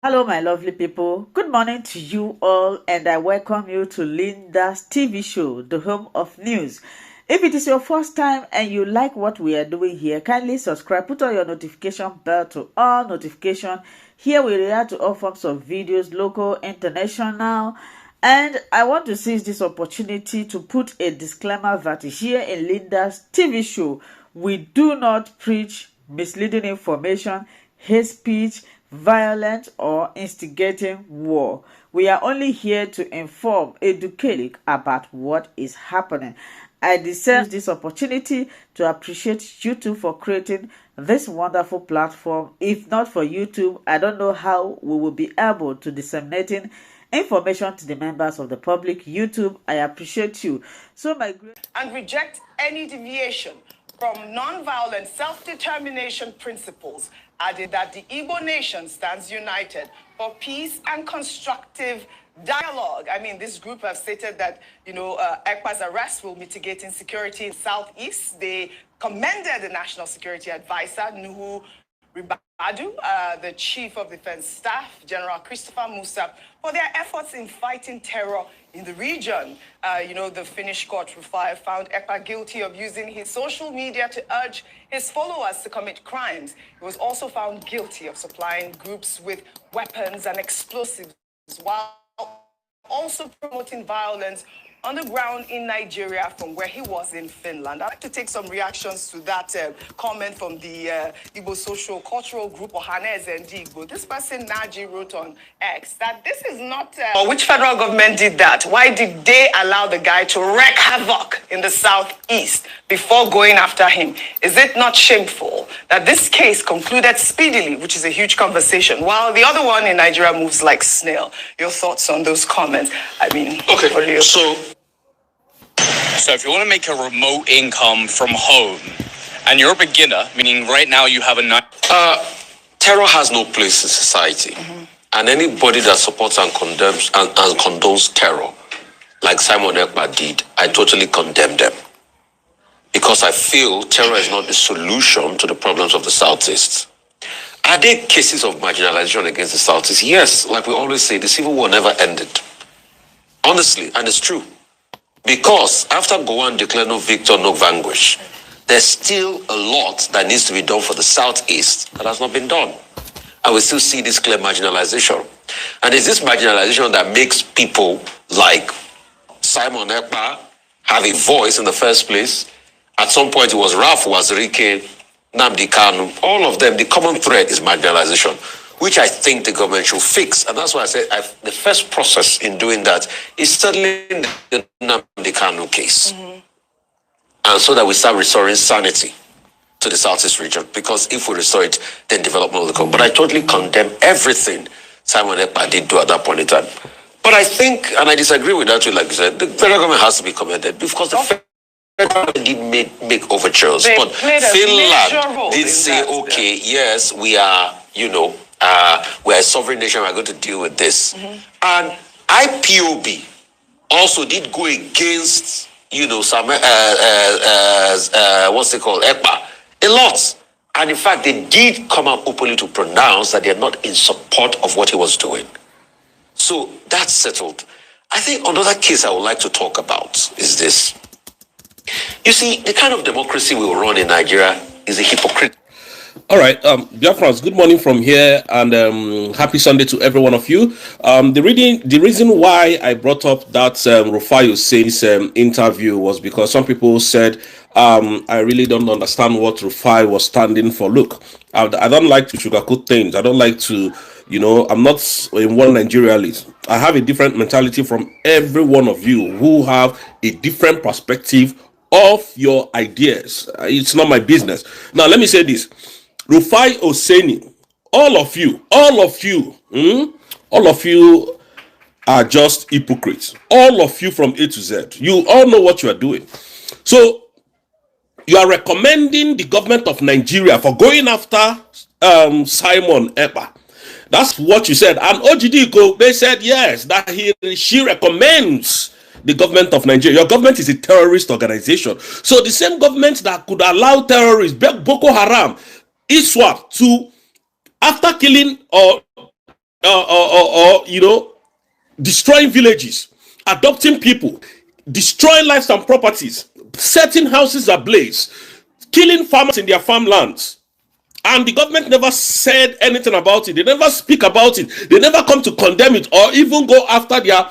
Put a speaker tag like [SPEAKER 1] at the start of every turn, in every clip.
[SPEAKER 1] Hello, my lovely people. Good morning to you all, and I welcome you to Linda's TV show, the home of news. If it is your first time and you like what we are doing here, kindly subscribe, put on your notification bell to all notification. Here we react to all forms of videos, local, international. And I want to seize this opportunity to put a disclaimer that here in Linda's TV show, we do not preach misleading information, hate speech, violent or instigating war. We are only here to inform, educate about what is happening. I deserve this opportunity to appreciate YouTube for creating this wonderful platform. If not for YouTube, I don't know how we will be able to disseminating information to the members of the public. YouTube, I appreciate you. So my
[SPEAKER 2] and reject any deviation from non-violent self-determination principles, added that the Igbo nation stands united for peace and constructive dialogue. I mean, this group have stated that, Ekpa's arrest will mitigate insecurity in Southeast. They commended the National Security Advisor, Nuhu Ribadu, the Chief of Defense Staff, General Christopher Musa, for their efforts in fighting terror in the region. The Finnish court found Ekpa guilty of using his social media to urge his followers to commit crimes. He was also found guilty of supplying groups with weapons and explosives while also promoting violence on the ground in Nigeria from where he was in Finland. I'd like to take some reactions to that comment from the Igbo social cultural group, SH0CK Igbo. This person, Naji, wrote on X that this is not... which federal government did that? Why did they allow the guy to wreak havoc in the southeast before going after him? Is it not shameful that this case concluded speedily, which is a huge conversation, while the other one in Nigeria moves like snail? Your thoughts on those comments? I mean,
[SPEAKER 3] okay, So if you want to make a remote income from home, and you're a beginner, meaning right now you have a...
[SPEAKER 4] Terror has no place in society. And anybody that supports and condemns and condones terror, like Simon Ekpa did, I totally condemn them. Because I feel terror is not the solution to the problems of the Southeast. Are there cases of marginalization against the Southeast? Yes, like we always say, the Civil War never ended. Honestly, and it's true. Because after Gowon declared no victor, no vanquish, there's still a lot that needs to be done for the Southeast that has not been done. And we still see this clear marginalization. And it's this marginalization that makes people like Simon Ekpa have a voice in the first place. At some point it was Ralph Wazirike, Nnamdi Kanu, all of them. The common thread is marginalization, which I think the government should fix. And that's why I said the first process in doing that is settling the Nnamdi Kanu case. And so that we start restoring sanity to the Southeast region. Because if we restore it, then development will come. But I totally condemn everything Simon Ekpa did do at that point in time. But I think, and I disagree with that too, like you said, the federal government has to be commended because the federal government did make overtures. But Finland did say, okay, yes, we are, we're a sovereign nation, we're going to deal with this. And IPOB also did go against, some, what's it called, Ekpa, a lot. And in fact, they did come out openly to pronounce that they're not in support of what he was doing. So that's settled. I think another case I would like to talk about is this. You see, the kind of democracy we will run in Nigeria is a hypocrite.
[SPEAKER 5] All right, dear friends, good morning from here, and happy Sunday to every one of you. The reason why I brought up that Rufai Hussain's interview was because some people said I really don't understand what Rufai was standing for. Look, I don't like to sugarcoat things. I don't like to, I'm not in one Nigerialist. I have a different mentality from every one of you who have a different perspective of your ideas. It's not my business. Now, let me say this. Rufai Hussaini, all of you are just hypocrites. All of you from A to Z. You all know what you are doing. So you are recommending the government of Nigeria for going after Simon Ekpa. That's what you said. And OGD, they said yes, that she recommends the government of Nigeria. Your government is a terrorist organization. So the same government that could allow terrorists, Boko Haram, ISWAP, to, after killing or or destroying villages, adopting people, destroying lives and properties, setting houses ablaze, killing farmers in their farmlands. And the government never said anything about it. They never speak about it. They never come to condemn it or even go after their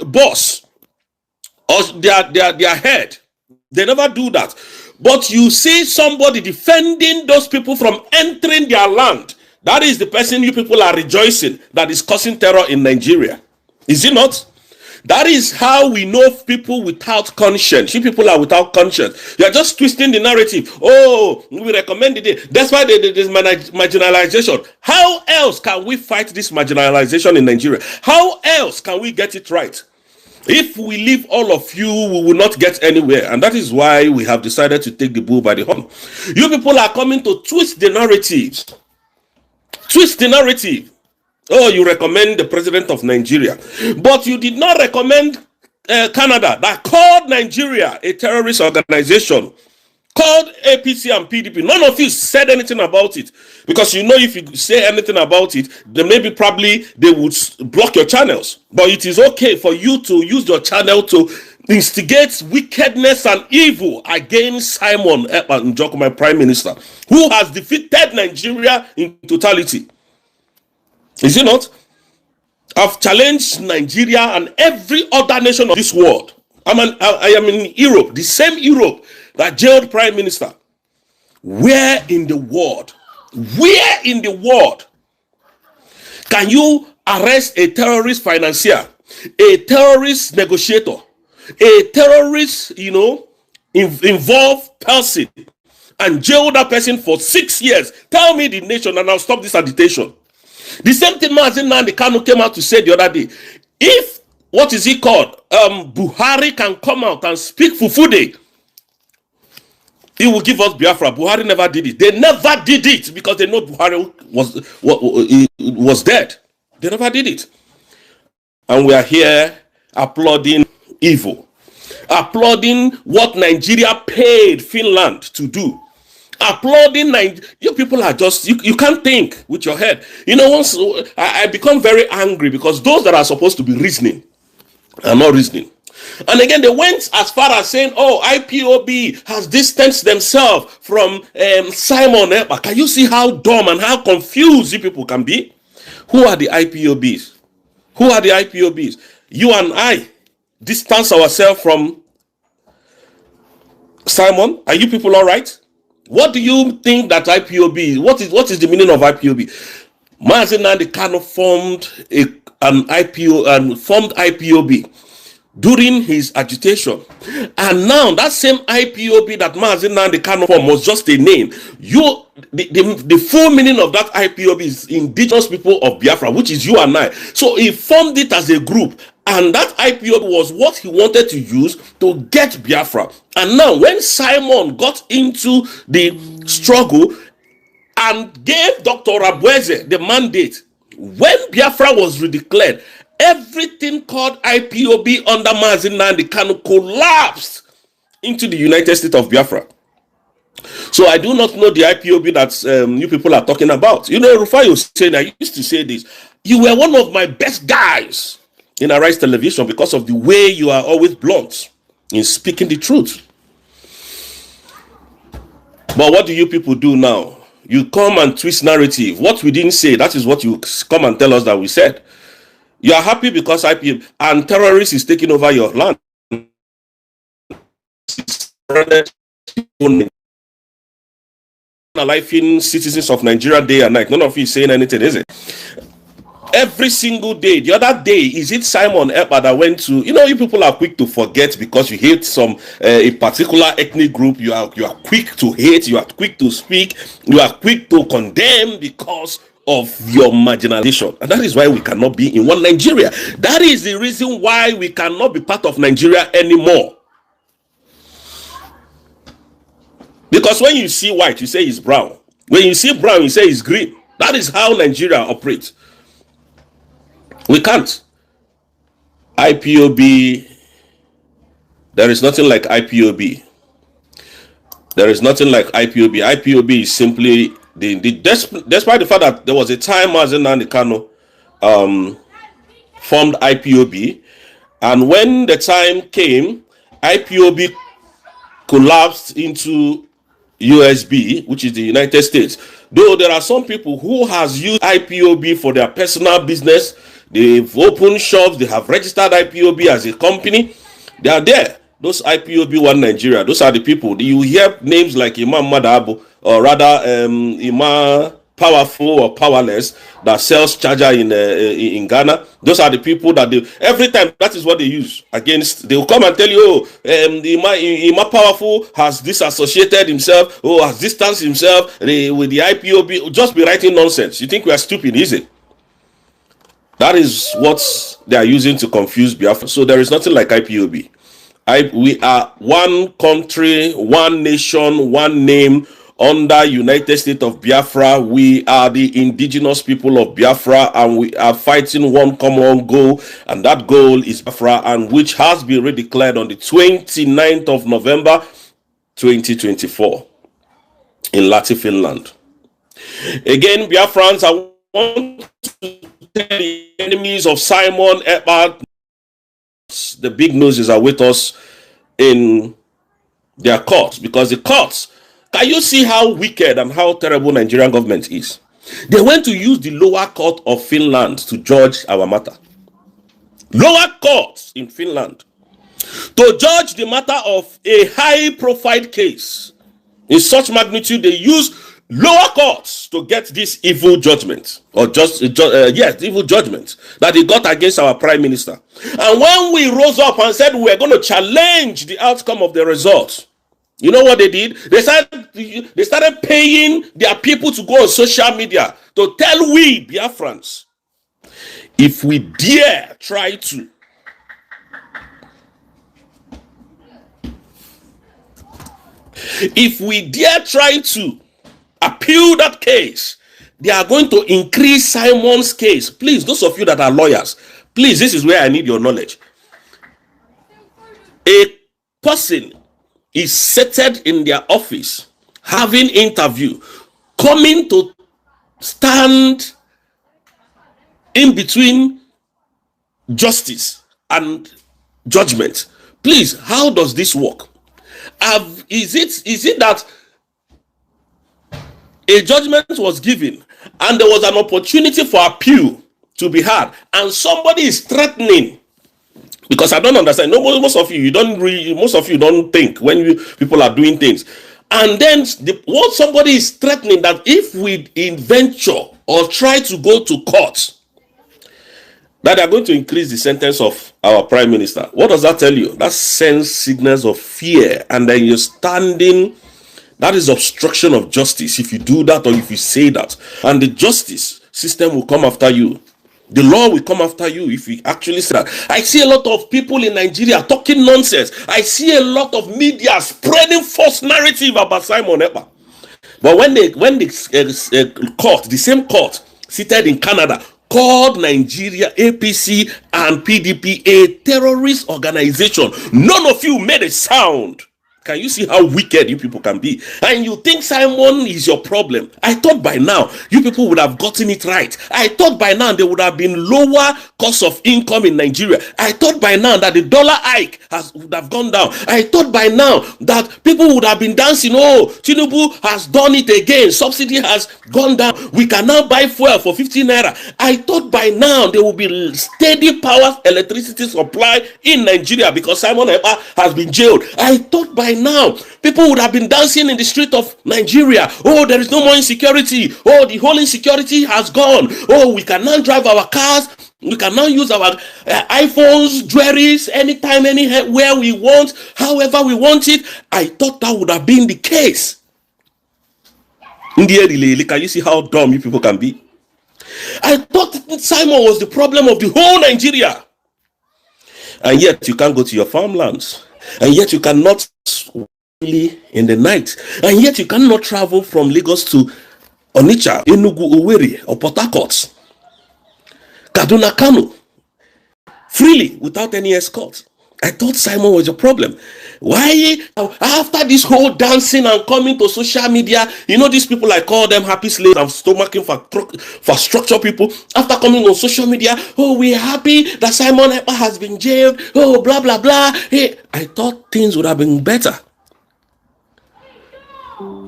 [SPEAKER 5] boss or their head. They never do that. But you see somebody defending those people from entering their land. That is the person you people are rejoicing that is causing terror in Nigeria. Is it not? That is how we know people without conscience. You people are without conscience. You are just twisting the narrative. Oh, we recommended it. That's why there's marginalization. How else can we fight this marginalization in Nigeria? How else can we get it right? If we leave all of you, we will not get anywhere. And that is why we have decided to take the bull by the horn. You people are coming to twist the narratives. Twist the narrative. Oh, you recommend the president of Nigeria. But you did not recommend Canada that called Nigeria a terrorist organization. Called APC and PDP. None of you said anything about it. Because you know if you say anything about it, then maybe probably they would block your channels. But it is okay for you to use your channel to instigate wickedness and evil against Simon Ekpa, my prime minister, who has defeated Nigeria in totality. Is it not? I've challenged Nigeria and every other nation of this world. I am in Europe, the same Europe that jailed prime minister. Where in the world can you arrest a terrorist financier, a terrorist negotiator, a terrorist, involved person and jail that person for 6 years? Tell me the nation and I'll stop this agitation. The same thing Nnamdi Kanu came out to say the other day. If, what is he called? Buhari can come out and speak Fufude, he will give us Biafra. Buhari never did it. They never did it because they know Buhari was dead. They never did it. And we are here applauding evil. Applauding what Nigeria paid Finland to do. Applauding you people are just, you can't think with your head. Once I become very angry because those that are supposed to be reasoning are not reasoning. And again, they went as far as saying, oh, IPOB has distanced themselves from Simon Ekpa. Can you see how dumb and how confused you people can be? Who are the IPOBs? Who are the IPOBs? You and I distance ourselves from Simon. Are you people all right? What do you think that IPOB is? What is the meaning of IPOB? Nnamdi Kanu formed formed IPOB during his agitation, and now that same IPOB that Nnamdi Kanu formed was just a name. The full meaning of that IPOB is Indigenous People of Biafra, which is you and I. So he formed it as a group. And that IPOB was what he wanted to use to get Biafra. And now when Simon got into the struggle and gave Dr. Rabweze the mandate, when Biafra was redeclared, everything called IPOB under Nnamdi Kanu collapsed into the United States of Biafra. So I do not know the IPOB that you people are talking about. Rufai was saying, I used to say this, you were one of my best guys in Arise Television because of the way you are always blunt in speaking the truth. But what do you people do now? You come and twist narrative. What we didn't say, that is what you come and tell us that we said. You are happy because IPOB and terrorists is taking over your land. Life-in citizens of Nigeria day and night. None of you is saying anything, is it? Every single day. The other day, is it Simon Ekpa that went to, you people are quick to forget because you hate a particular ethnic group. You are quick to hate, you are quick to speak, you are quick to condemn because of your marginalization. And that is why we cannot be in one Nigeria. That is the reason why we cannot be part of Nigeria anymore. Because when you see white, you say it's brown. When you see brown, you say it's green. That is how Nigeria operates. We can't. IPOB, there is nothing like IPOB. There is nothing like IPOB. IPOB is simply, despite the fact that there was a time as Nnamdi Kanu formed IPOB, and when the time came, IPOB collapsed into USB, which is the United States. Though there are some people who has used IPOB for their personal business, they've opened shops, they have registered IPOB as a company. They are there. Those IPOB One Nigeria, those are the people. You hear names like Imam Madabo, or rather Imam Powerful or Powerless, that sells charger in Ghana. Those are the people that they, every time, that is what they use against. They will come and tell you, oh, the Imam Powerful has disassociated himself, oh, has distanced himself with the IPOB. Just be writing nonsense. You think we are stupid, is it? That is what they are using to confuse Biafra. So there is nothing like IPOB. We are one country, one nation, one name, under United States of Biafra. We are the indigenous people of Biafra, and we are fighting one common goal, and that goal is Biafra, and which has been redeclared on the 29th of November 2024 in Lahti, Finland. Again, Biafrans, I want to tell the enemies of Simon Ekpa, the big noses are with us in their courts, because the courts, can you see how wicked and how terrible Nigerian government is? They went to use the lower court of Finland to judge our matter. Lower courts in Finland to judge the matter of a high-profile case in such magnitude. They use lower courts to get this evil judgment, or evil judgment that they got against our prime minister. And when we rose up and said we were going to challenge the outcome of the results, you know what they did? They started paying their people to go on social media to tell we Biafrans, if we dare try to appeal that case, they are going to increase Simon's case. Please, those of you that are lawyers, please, this is where I need your knowledge. A person is seated in their office, having interview, coming to stand in between justice and judgment. Please, how does this work? Is it that a judgment was given and there was an opportunity for appeal to be had, and somebody is threatening? Because I don't understand. Most of you don't think when people are doing things. And then what somebody is threatening, that if we venture or try to go to court, that they are going to increase the sentence of our prime minister. What does that tell you? That sends signals of fear, and then you're standing. That is obstruction of justice if you do that, or if you say that. And the justice system will come after you. The law will come after you if you actually say that. I see a lot of people in Nigeria talking nonsense. I see a lot of media spreading false narrative about Simon Ekpa. But when the court, the same court seated in Canada, called Nigeria, APC and PDP a terrorist organization, none of you made a sound. Can you see how wicked you people can be? And you think Simon is your problem? I thought by now you people would have gotten it right. I thought by now there would have been lower cost of income in Nigeria. I thought by now that the dollar hike would have gone down. I thought by now that people would have been dancing. Oh, Tinubu has done it again. Subsidy has gone down. We can now buy fuel for 15 naira. I thought by now there will be steady power electricity supply in Nigeria because Simon Ekpa has been jailed. I thought by now people would have been dancing in the street of Nigeria. Oh, there is no more insecurity. Oh, the whole insecurity has gone. Oh, we can now drive our cars. We can now use our iPhones, jewelries, anytime, anywhere we want, however we want it. I thought that would have been the case. Can you see how dumb you people can be? I thought Simon was the problem of the whole Nigeria. And yet you can't go to your farmlands. And yet you cannot in the night. And yet you cannot travel from Lagos to Onitsha, Enugu, Owerri, or Port Harcourt, Kaduna, Kano, freely without any escort. I thought Simon was your problem. Why, after this whole dancing and coming to social media, you know, these people, I call them happy slaves and stomaching for structure people. After coming on social media, oh, we're happy that Simon Ekpa has been jailed. Oh, blah, blah, blah. Hey, I thought things would have been better.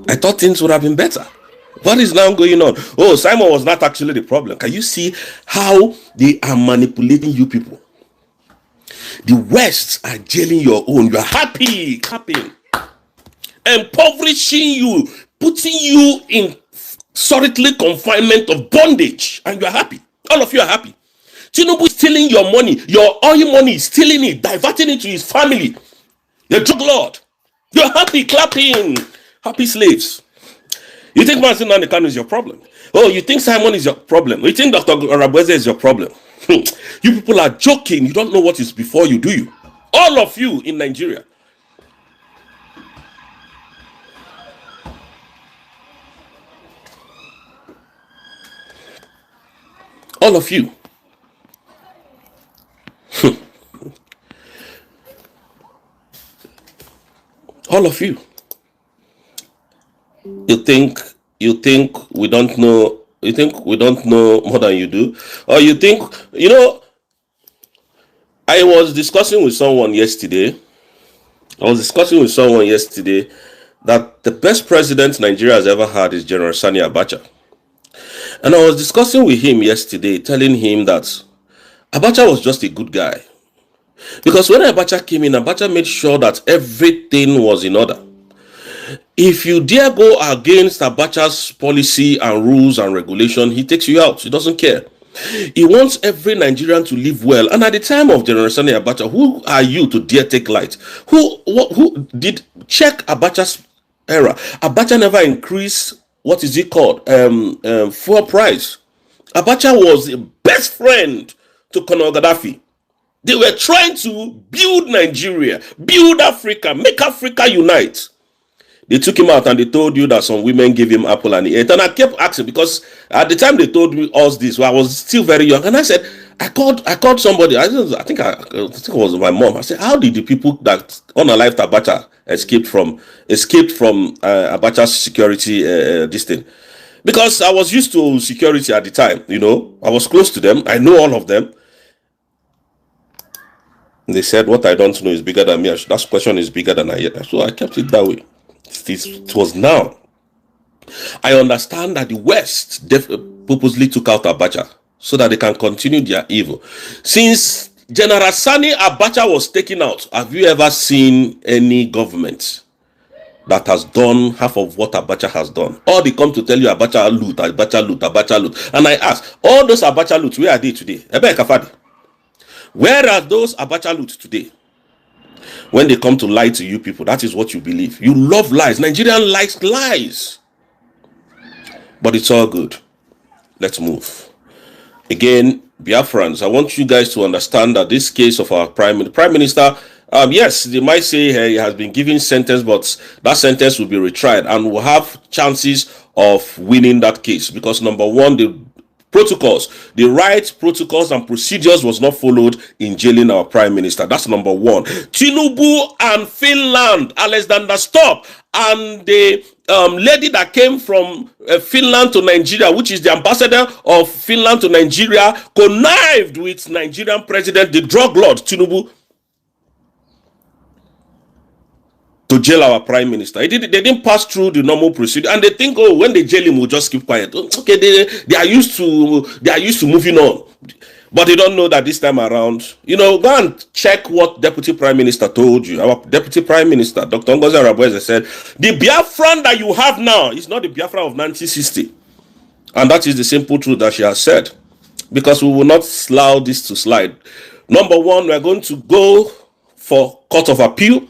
[SPEAKER 5] I thought things would have been better. What is now going on? Oh, Simon was not actually the problem. Can you see how they are manipulating you people? The West are jailing your own. You are happy, clapping, impoverishing you, putting you in solitary confinement of bondage, and you are happy. All of you are happy. Tinubu is stealing your money, your oil money, stealing it, diverting it to his family. You're drug lord. You're happy, clapping, happy slaves. You think Manson Nanikano is your problem? Oh, you think Simon is your problem? You think Dr. Arabweze is your problem? You people are joking. You don't know what is before you, do you? All of you in Nigeria. All of you. All of you. You think we don't know? You think we don't know more than you do? Or you think, you know, I was discussing with someone yesterday that the best president Nigeria has ever had is General Sani Abacha. And I was discussing with him yesterday, telling him that Abacha was just a good guy. Because when Abacha came in, Abacha made sure that everything was in order. If you dare go against Abacha's policy and rules and regulation, he takes you out. He doesn't care. He wants every Nigerian to live well. And at the time of General Sani Abacha, who are you to dare take light? Who did check Abacha's era? Abacha never increased, what is it called? Fuel price. Abacha was the best friend to Colonel Gaddafi. They were trying to build Nigeria, build Africa, make Africa unite. They took him out and they told you that some women gave him apple and he ate. And I kept asking, because at the time they told me us this, well, I was still very young. And I said, I called somebody. I think it was my mom. I said, how did the people that unalived Abacha escaped from Abacha's security this thing? Because I was used to security at the time, you know. I was close to them. I know all of them. And they said, what I don't know is bigger than me. That question is bigger than I. So I kept it that way. It was now. I understand that the West purposely took out Abacha so that they can continue their evil. Since General Sani Abacha was taken out, have you ever seen any government that has done half of what Abacha has done? Or they come to tell you Abacha loot, Abacha loot, Abacha loot. And I ask, all those Abacha loots, where are they today? Where are those Abacha loots today? When they come to lie to you people, that is what you believe. You love lies. Nigerian likes lies. But it's all good. Let's move. Again, Biafrans, I want you guys to understand that this case of our Prime Minister, yes, they might say he has been given sentence, but that sentence will be retried and will have chances of winning that case. Because number one, the right protocols and procedures was not followed in jailing our Prime Minister. That's number one. Tinubu and Finland, Alexander Stubb, and the lady that came from Finland to Nigeria, which is the ambassador of Finland to Nigeria, connived with Nigerian president, the drug lord Tinubu, to jail our Prime Minister. They didn't pass through the normal procedure, and they think, oh, when they jail him, we'll just keep quiet. Okay, they are used to moving on, but they don't know that this time around, you know, go and check what Deputy Prime Minister told you. Our Deputy Prime Minister, Dr. Ngozi Arabweze, said the Biafran that you have now is not the Biafran of 1960, and that is the simple truth that she has said. Because we will not allow this to slide. Number one, we are going to go for Court of Appeal.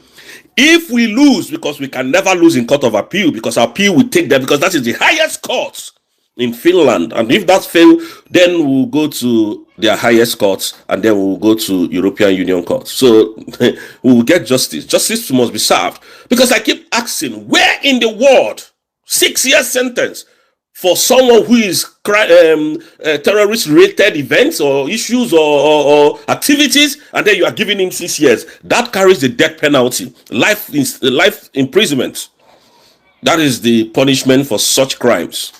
[SPEAKER 5] If we lose, because we can never lose in Court of Appeal, because our appeal will take them, because that is the highest court in Finland. And if that fails, then we'll go to their highest courts, and then we'll go to European Union courts. So we will get justice. Justice must be served. Because I keep asking, where in the world, 6 years sentence, for someone who is terrorist-related events or issues or activities, and then you are giving him 6 years. That carries the death penalty, life imprisonment. That is the punishment for such crimes.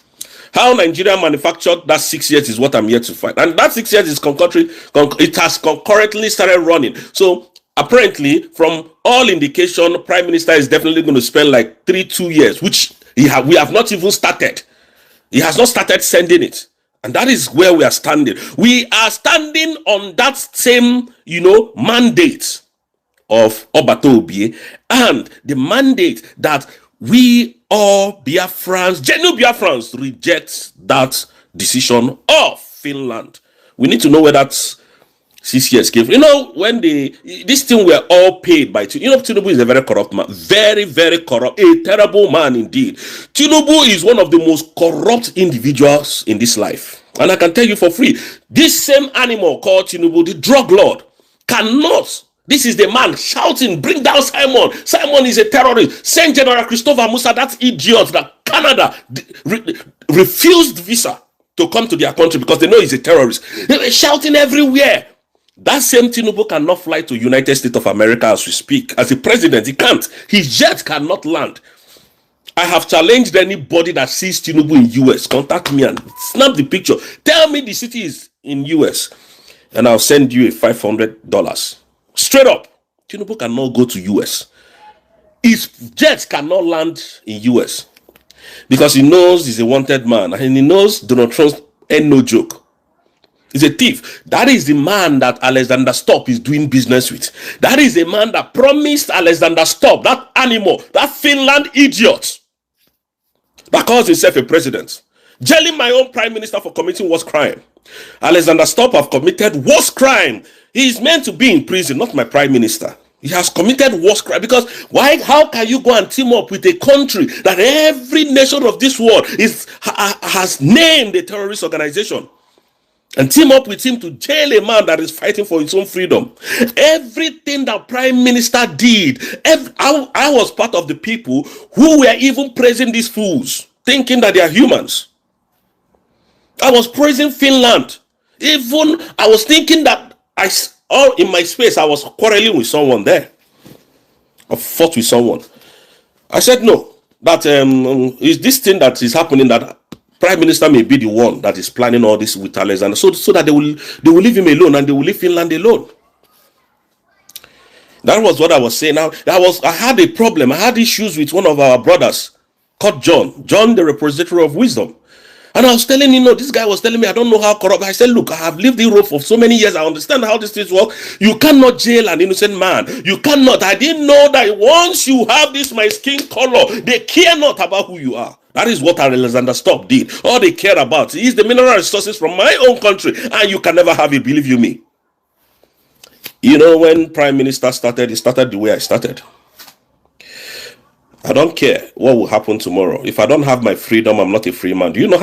[SPEAKER 5] How Nigeria manufactured that 6 years is what I'm here to find. And that 6 years is it has concurrently started running. So apparently, from all indication, Prime Minister is definitely going to spend like 2 years, which we have not even started. He has not started sending it. And that is where we are standing. We are standing on that same, mandate of Obatobi, and the mandate that we all Biafrans, genuine Biafrans, reject that decision of Finland. We need to know where that 6 years came from. When this thing were all paid by Tinubu is a very corrupt man. Very, very corrupt. A terrible man indeed. Tinubu is one of the most corrupt individuals in this life. And I can tell you for free, this same animal called Tinubu, the drug lord, cannot. This is the man shouting, bring down Simon. Simon is a terrorist. Send General Christopher Musa, that idiot that Canada refused visa to come to their country because they know he's a terrorist. They were shouting everywhere. That same Tinubu cannot fly to United States of America as we speak. As a president, he can't. His jet cannot land. I have challenged anybody that sees Tinubu in US. Contact me and snap the picture. Tell me the city is in US. And I'll send you a $500. Straight up. Tinubu cannot go to US. His jet cannot land in US. Because he knows he's a wanted man. And he knows Donald Trump ain't no joke. He's a thief. That is the man that Alexander Stubb is doing business with. That is the man that promised Alexander Stubb, that animal, that Finland idiot, that calls himself a president, jailing my own prime minister for committing worst crime. Alexander Stubb have committed worst crime. He is meant to be in prison, not my prime minister. He has committed worst crime because why? How can you go and team up with a country that every nation of this world has named a terrorist organization? And team up with him to jail a man that is fighting for his own freedom. Everything that Prime Minister did, I was part of the people who were even praising these fools, thinking that they are humans. I was praising Finland. Even I was thinking that in my space, I was quarreling with someone there. I fought with someone. I said, no, that is this thing that is happening that Prime Minister may be the one that is planning all this with Alexander, so that they will leave him alone and they will leave Finland alone. That was what I was saying. Now I had a problem. I had issues with one of our brothers called John, the repository of wisdom. And I was telling this guy was telling me, I don't know how corrupt. I said, look, I have lived in Europe for so many years. I understand how these things work. You cannot jail an innocent man. You cannot. I didn't know that once you have this my skin color, they care not about who you are. That is what Alexander Stubb did. All they care about is the mineral resources from my own country, and you can never have it, believe you me. When Prime Minister started, he started the way I started. I don't care what will happen tomorrow. If I don't have my freedom, I'm not a free man. Do you know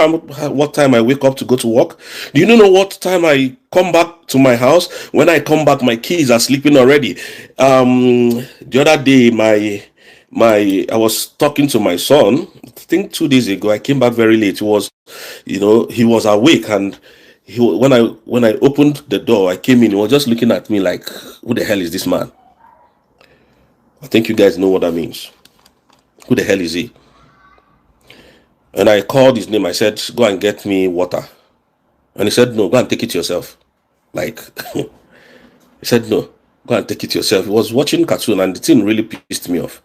[SPEAKER 5] what time I wake up to go to work? Do you know what time I come back to my house? When I come back, my kids are sleeping already. The other day, I was talking to my son. I think 2 days ago, I came back very late. He was awake, and when I opened the door, I came in. He was just looking at me like, "Who the hell is this man?" I think you guys know what that means. Who the hell is he? And I called his name. I said, "Go and get me water." And he said, "No, go and take it yourself." Like, he said, "No, go and take it yourself." He was watching cartoon, and the thing really pissed me off.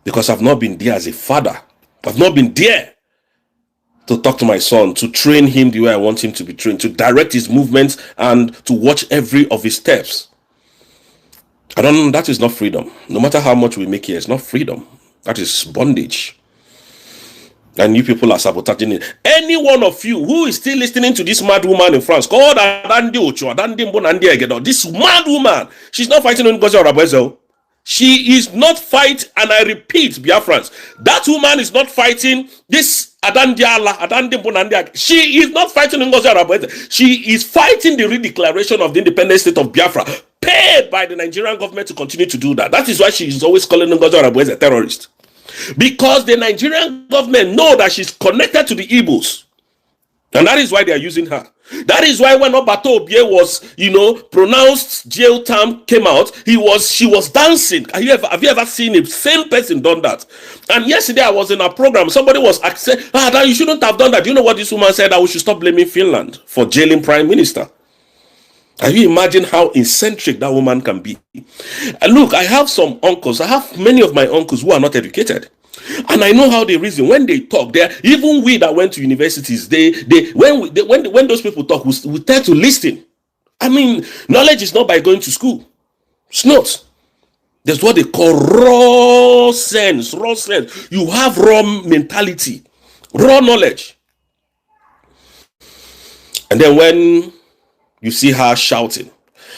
[SPEAKER 5] Because I've not been there as a father. I've not been there to talk to my son, to train him the way I want him to be trained, to direct his movements and to watch every of his steps. I don't know, that is not freedom. No matter how much we make here, it's not freedom. That is bondage. And you people are sabotaging it. Any one of you who is still listening to this mad woman in France called this mad woman, she's not fighting on Ngozi Orabuezo. She is not fighting, and I repeat, Biafrans, that woman is not fighting this Adandiala. She is not fighting Ngozi Orabuezo. She is fighting the redeclaration of the independent state of Biafra, paid by the Nigerian government to continue to do that. That is why she is always calling Ngozi Orabuezo a terrorist. because the Nigerian government know that she's connected to the Igbos. And that is why they are using her. That is why when Obato Obie was, pronounced jail term came out, she was dancing. Have you ever seen a sane person done that? And yesterday I was in a program. Somebody was asking, you shouldn't have done that. Do you know what this woman said? That we should stop blaming Finland for jailing Prime Minister. Can you imagine how eccentric that woman can be? And look, I have some uncles. I have many of my uncles who are not educated. And I know how they reason when they talk. Even we that went to universities, when those people talk, we tend to listen. I mean, knowledge is not by going to school. It's not. There's what they call raw sense. Raw sense. You have raw mentality, raw knowledge. And then when you see her shouting,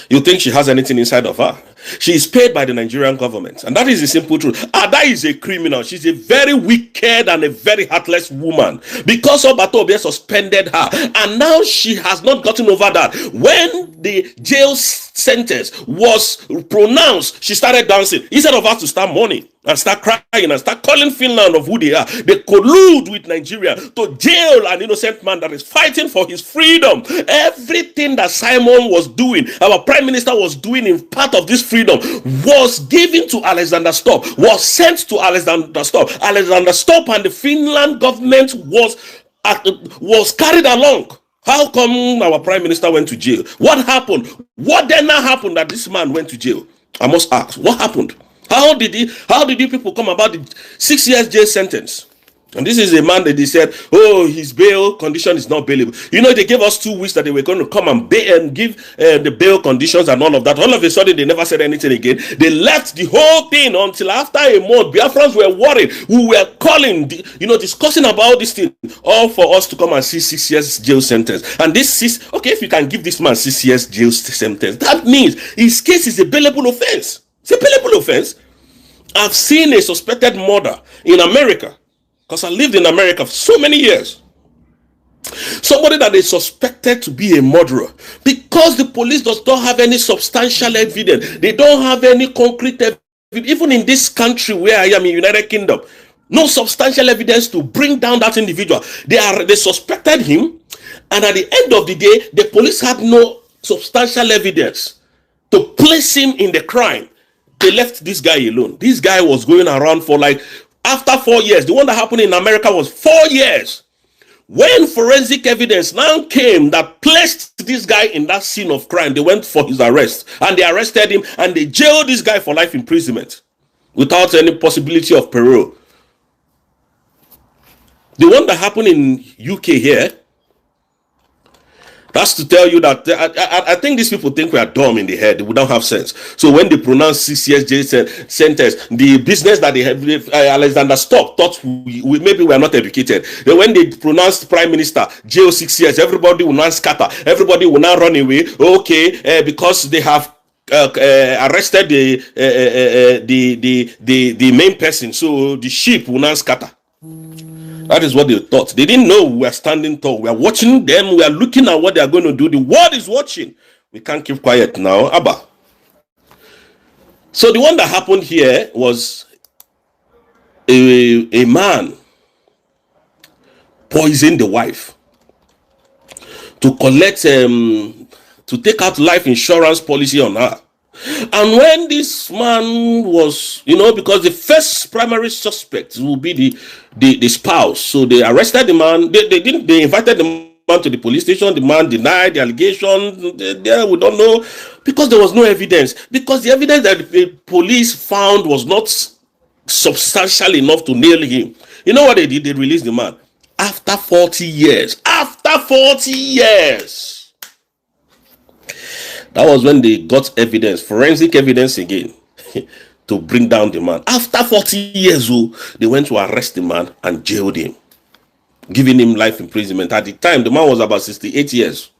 [SPEAKER 5] you think she has anything inside of her. She is paid by the Nigerian government. And that is the simple truth. Ada is a criminal. She's a very wicked and a very heartless woman. Because Obato Obie suspended her. And now she has not gotten over that. When the jail sentence was pronounced, she started dancing. Instead of us to start mourning and start crying and start calling Finland of who they are, they collude with Nigeria to jail an innocent man that is fighting for his freedom. Everything that Simon was doing, our prime minister was doing in part of this freedom, was given to Alexander Stubb, was sent to Alexander Stubb. Alexander Stubb and the Finland government was carried along. How come our prime minister went to jail? What happened? What then now happened that this man went to jail? I must ask, what happened? How did you people come about the 6 years jail sentence? And this is a man that they said, his bail condition is not bailable. They gave us 2 weeks that they were going to come and give the bail conditions and all of that. All of a sudden, they never said anything again. They left the whole thing until after a month. Biafrans were worried. We were calling, discussing about this thing, all for us to come and see 6 years jail sentence. And if you can give this man 6 years jail sentence, that means his case is a bailable offense. It's a bailable offense. I've seen a suspected murder in America, because I lived in America for so many years. Somebody that they suspected to be a murderer, because the police does not have any substantial evidence. They don't have any concrete evidence. Even in this country where I am, in United Kingdom, no substantial evidence to bring down that individual. They suspected him, and at the end of the day, the police had no substantial evidence to place him in the crime. They left this guy alone. This guy was going around for after 4 years. The one that happened in America was 4 years. When forensic evidence now came that placed this guy in that scene of crime, they went for his arrest. And they arrested him and they jailed this guy for life imprisonment without any possibility of parole. The one that happened in UK here, that's to tell you that I think these people think we are dumb in the head. We don't have sense. So when they pronounce 6 years jail sentence, the business that they have, Alexander Stubb thought maybe we are not educated. Then when they pronounced prime minister jail 6 years, everybody will now scatter. Everybody will now run away. Okay, because they have arrested the main person, so the sheep will now scatter. That is what they thought. They didn't know we are standing tall. We are watching them. We are looking at what they are going to do. The world is watching. We can't keep quiet now. Abba. So the one that happened here was a man poisoned the wife to collect, to take out life insurance policy on her. And when this man was, because the first primary suspect will be the spouse, so they arrested the man. They invited the man to the police station. The man denied the allegation. We don't know, because there was no evidence. Because the evidence that the police found was not substantial enough to nail him. You know what they did? They released the man after 40 years. After 40 years. That was when they got evidence, forensic evidence again, to bring down the man. After 40 years, they went to arrest the man and jailed him, giving him life imprisonment. At the time, the man was about 68 years.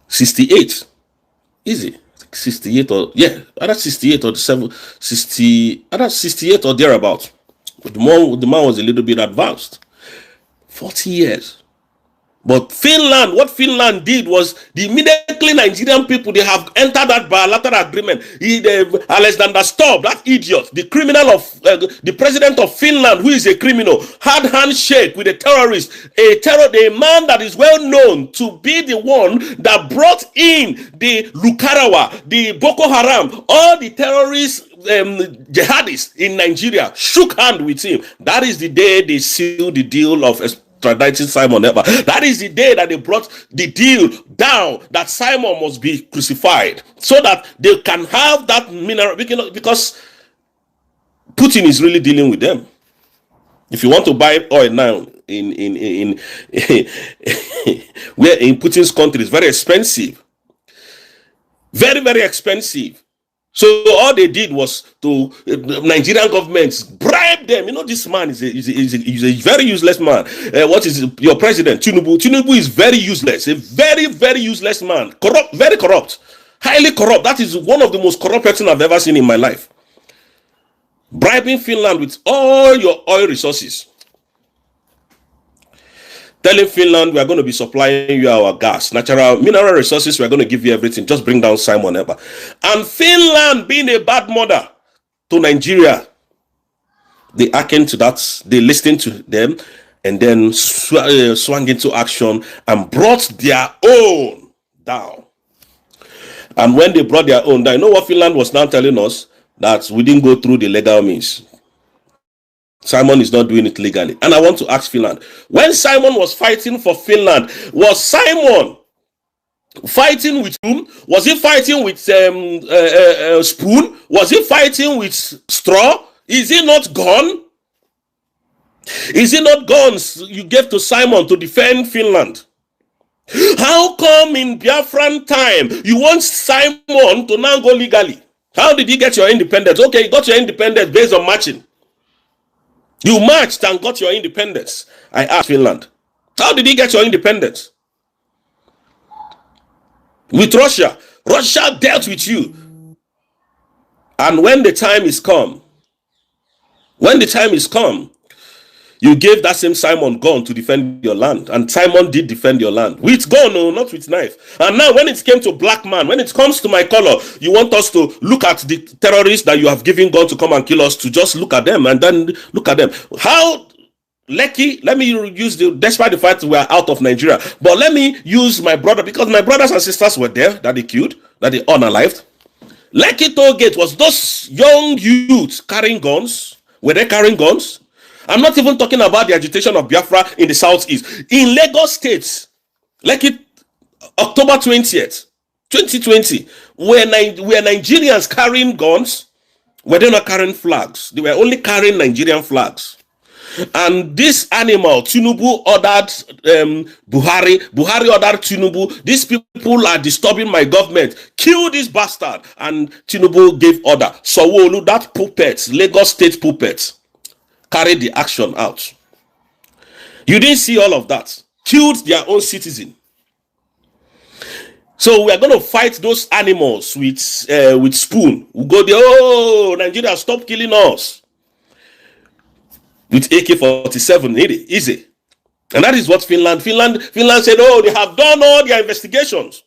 [SPEAKER 5] 68. Easy. 68 or, either 68 or 60, either 68 or thereabout. The man was a little bit advanced. 40 years. But Finland, what Finland did was the immediately Nigerian people, they have entered that bilateral agreement. Alexander Stubb, that idiot, the criminal of the president of Finland, who is a criminal, had handshake with a terrorist, a man that is well known to be the one that brought in the Lukarawa, the Boko Haram, all the terrorists, jihadists in Nigeria, shook hand with him. That is the day they sealed the deal of extraditing Simon Ekpa. That is the day that they brought the deal down that Simon must be crucified so that they can have that mineral, because Putin is really dealing with them. If you want to buy oil now in where in Putin's country, it's very expensive, very, very expensive. So all they did was to Nigerian governments bribe them. You know, this man is a very useless man. What is your president? Tinubu. Tinubu is very useless. A very, very useless man. Corrupt, very corrupt, highly corrupt. That is one of the most corrupt person I've ever seen in my life. Bribing Finland with all your oil resources. Telling Finland we are going to be supplying you our gas, natural, mineral resources, we are going to give you everything. Just bring down Simon Ekpa. And Finland, being a bad mother to Nigeria, they hearkened to that, they listened to them, and then swung into action and brought their own down. And when they brought their own down, you know what Finland was now telling us? That we didn't go through the legal means. Simon is not doing it legally. And I want to ask Finland, when Simon was fighting for Finland, was Simon fighting with whom? Was he fighting with spoon? Was he fighting with straw? Is he not gone? Is it not guns you gave to Simon to defend Finland? How come in Biafran time you want Simon to now go legally? How did you get your independence? Okay, you got your independence based on marching. You marched and got your independence. I asked Finland, how did he get your independence? With Russia. Russia dealt with you. And when the time is come, you gave that same Simon gun to defend your land. And Simon did defend your land. With gun, no, not with knife. And now when it came to black man, when it comes to my color, you want us to look at the terrorists that you have given gun to come and kill us, to just look at them and then look at them. How lucky, let me use despite the fact we are out of Nigeria, but let me use my brother, because my brothers and sisters were there, that they killed, that they unalived. Lekki toll gate was those young youths carrying guns. Were they carrying guns? I'm not even talking about the agitation of Biafra in the southeast. In Lagos State, Lekki, October 20th, 2020, were Nigerians carrying guns? Were they not carrying flags? They were only carrying Nigerian flags. And this animal, Tinubu ordered Buhari ordered Tinubu, these people are disturbing my government, kill this bastard. And Tinubu gave order. Sowolu, that puppet, Lagos State puppet, carried the action out. You didn't see all of that. Killed their own citizen. So we are going to fight those animals with spoon. We go there, oh, Nigeria, stop killing us. With AK-47, easy. And that is what Finland said, oh, they have done all their investigations.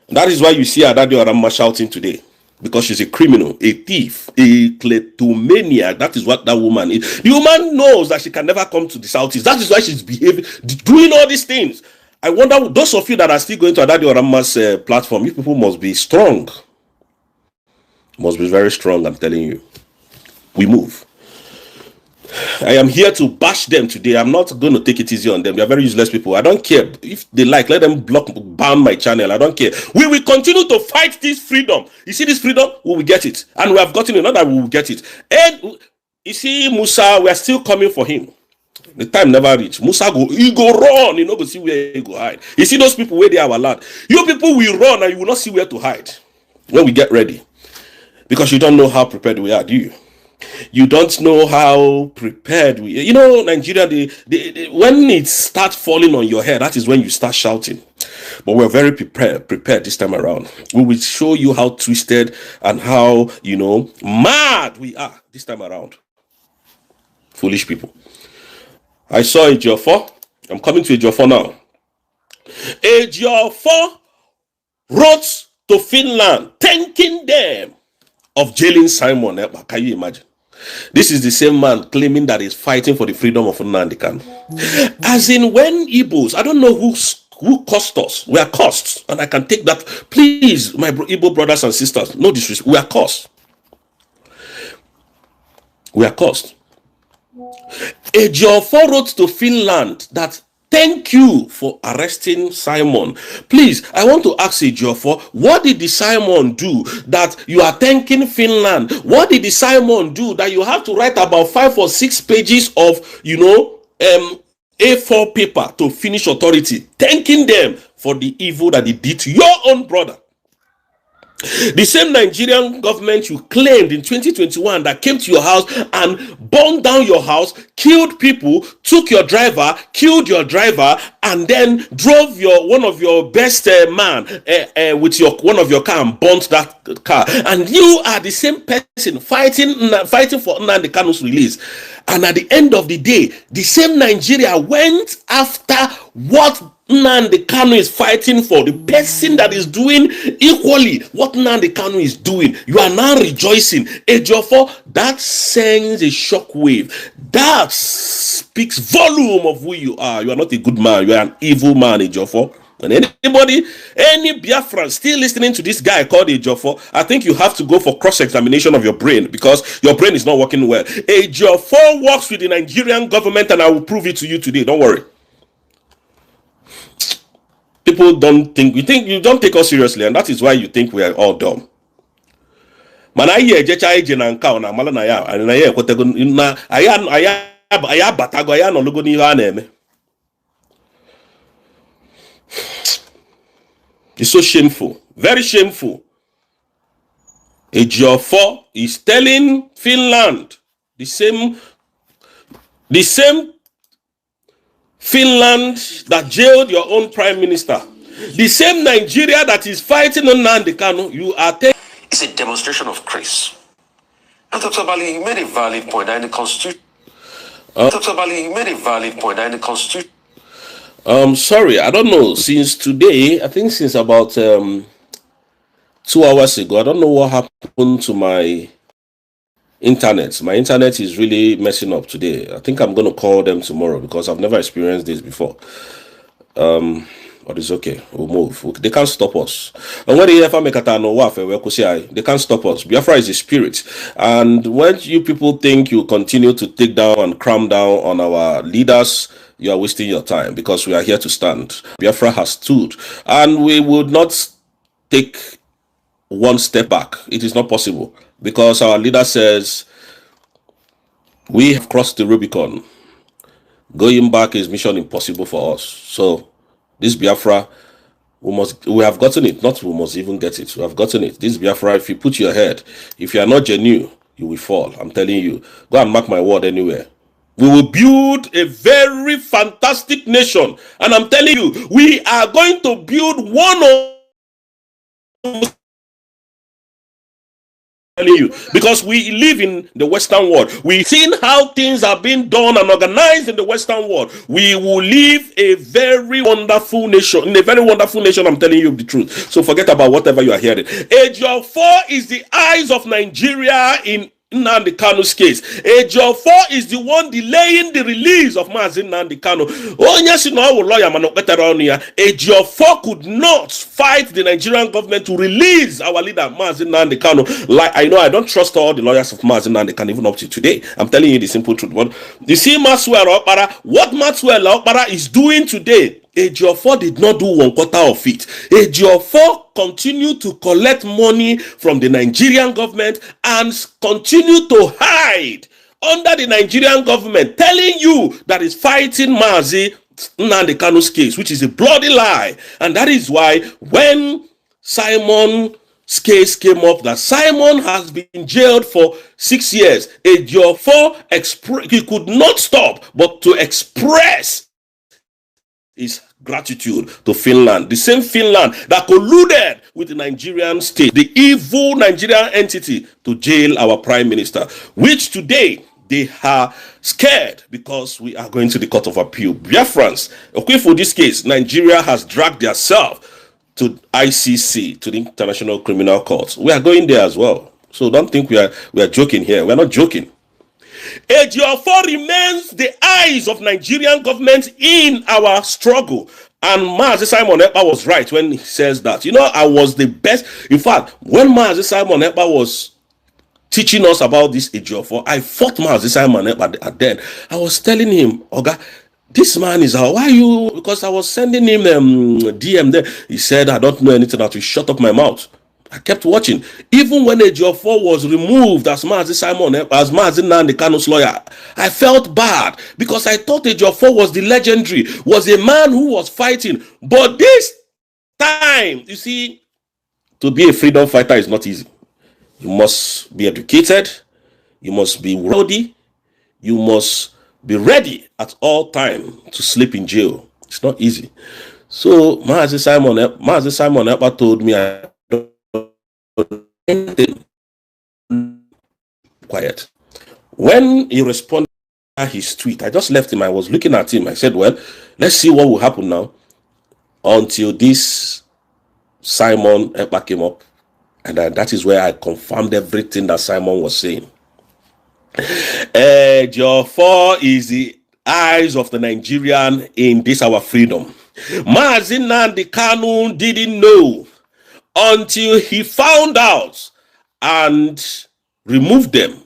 [SPEAKER 5] And that is why you see Adadio Arama shouting today. Because she's a criminal, a thief, a kleptomaniac. That is what that woman is. The woman knows that she can never come to the southeast. That is why she's behaving, doing all these things. I wonder, those of you that are still going to Adadio Arama's platform, you people must be strong. Must be very strong, I'm telling you. We move. I am here to bash them today. I'm not going to take it easy on them. They are very useless people. I don't care. If they like, let them ban my channel. I don't care. We will continue to fight this freedom. You see this freedom? We will get it. And we have gotten it. Not that we will get it. And you see, Musa, we are still coming for him. The time never reach. Musa he go run. You know, go see where he go hide. You see those people where they are allowed. You people will run and you will not see where to hide when we get ready. Because you don't know how prepared we are, do you? You don't know how prepared we are. You know, Nigeria, when it starts falling on your head, that is when you start shouting. But we're very prepared this time around. We will show you how twisted and how, mad we are this time around. Foolish people. I saw Ejiofor. I'm coming to Ejiofor now. Ejiofor wrote to Finland thanking them of jailing Simon Ekpa. Can you imagine? This is the same man claiming that he's fighting for the freedom of Nnamdi Kanu. As in, when Igbos, I don't know who cost us. We are cost, and I can take that. Please, my Igbo brothers and sisters, no disrespect. We are cost. We are cost. Ejiofor wrote to Finland that thank you for arresting Simon. Please, I want to ask Ejiofor, what did the Simon do that you are thanking Finland? What did the Simon do that you have to write about 5 or 6 pages of, A4 paper to finish authority, thanking them for the evil that they did to your own brother? The same Nigerian government you claimed in 2021 that came to your house and burned down your house, killed people, took your driver, killed your driver, and then drove one of your best man with one of your car and burnt that car. And you are the same person fighting for Nnamdi Kanu's release. And at the end of the day, the same Nigeria went after what Nnamdi Kanu is fighting for, the person that is doing equally what Nnamdi Kanu is doing. You are now rejoicing. Ejiofor, that sends a shockwave. That speaks volume of who you are. You are not a good man. You are an evil man, Ejiofor. And any Biafran still listening to this guy called Ejiofor, I think you have to go for cross-examination of your brain, because your brain is not working well. Ejiofor works with the Nigerian government, and I will prove it to you today. Don't worry. People don't think, you don't take us seriously, and that is why you think we are all dumb. Man, I hear jecha eje na nka na mala na ya, and na ya ekwetego na aya batago aya no logo n'ihe a na-eme. It's so shameful, very shameful. Ejiofor is telling Finland, the same Finland that jailed your own prime minister, the same Nigeria that is fighting on Nnamdi Kanu, you are taking.
[SPEAKER 4] It's a demonstration of grace. And Dr. Bali, you made a valid point that in the Constitution. Dr. Bali, you made a valid point that in the Constitution.
[SPEAKER 5] Sorry, I don't know. Since today, I think since about 2 hours ago, I don't know what happened to my internet. My internet is really messing up today. I think I'm going to call them tomorrow because I've never experienced this before. But it's okay. We'll move. They can't stop us. And when they can't stop us. Biafra is a spirit. And when you people think you continue to take down and cram down on our leaders, you are wasting your time, because we are here to stand. Biafra has stood, and we would not take one step back. It is not possible, because our leader says we have crossed the Rubicon. Going back is mission impossible for us. So this Biafra, we have gotten it. Not we must even get it. We have gotten it. This Biafra, if you put your head, if you are not genuine, you will fall. I'm telling you. Go and mark my word anywhere. We will build a very fantastic nation. And I'm telling you, we are going to build one of you, because we live in the Western world. We've seen how things are being done and organized in the Western world. We will live a very wonderful nation, in a very wonderful nation. I'm telling you the truth. So forget about whatever you are hearing. Ejiofor is the eyes of Nigeria in Nnamdi Kanu's case. Ejiofor is the one delaying the release of Nnamdi Kanu. Oh yes, you know, lawyer man Ejiofor could not fight the Nigerian government to release our leader Nnamdi Kanu. Like, I know I don't trust all the lawyers of Nnamdi Kanu even up to today. I'm telling you the simple truth. But you see, what Maxwell Okpara is doing today, Ejiofor did not do 1/4 of it. Ejiofor continued to collect money from the Nigerian government and continue to hide under the Nigerian government, telling you that is fighting Nnamdi Kanu's case, which is a bloody lie. And that is why when Simon's case came up, that Simon has been jailed for 6 years, Ejiofor he could not stop but to express his gratitude to Finland, the same Finland that colluded with the Nigerian state, the evil Nigerian entity, to jail our prime minister, which today They are scared because we are going to the Court of Appeal. Biafrans, okay, for this case, Nigeria has dragged themselves to ICC, to the International Criminal Court. We are going there as well. So don't think we are joking here. We are not joking. SH0CK remains the eyes of Nigerian government in our struggle. And Mazi Simon Ekpa was right when he says that. You know, I was the best. In fact, when Mazi Simon Ekpa was teaching us about this SH0CK, I fought Mazi Simon Ekpa then. I was telling him, Oga, this man is why are you? Because I was sending him DM there. He said, I don't know anything, that will shut up my mouth. I kept watching. Even when SH0CK was removed as Mazi Simon, as Mazi Nnamdi Kanu's lawyer, I felt bad because I thought SH0CK was the legendary, was a man who was fighting. But this time, you see, to be a freedom fighter is not easy. You must be educated. You must be rowdy. You must be ready at all time to sleep in jail. It's not easy. So Mazi Simon Ekpa told me, I quiet. When he responded to his tweet, I just left him. I was looking at him. I said, well, let's see what will happen now until this Simon Ekpa came up. And that is where I confirmed everything that Simon was saying. SH0CK is the eyes of the Nigerian in this our freedom. Mazi Nnamdi Kanu didn't know until he found out and removed them.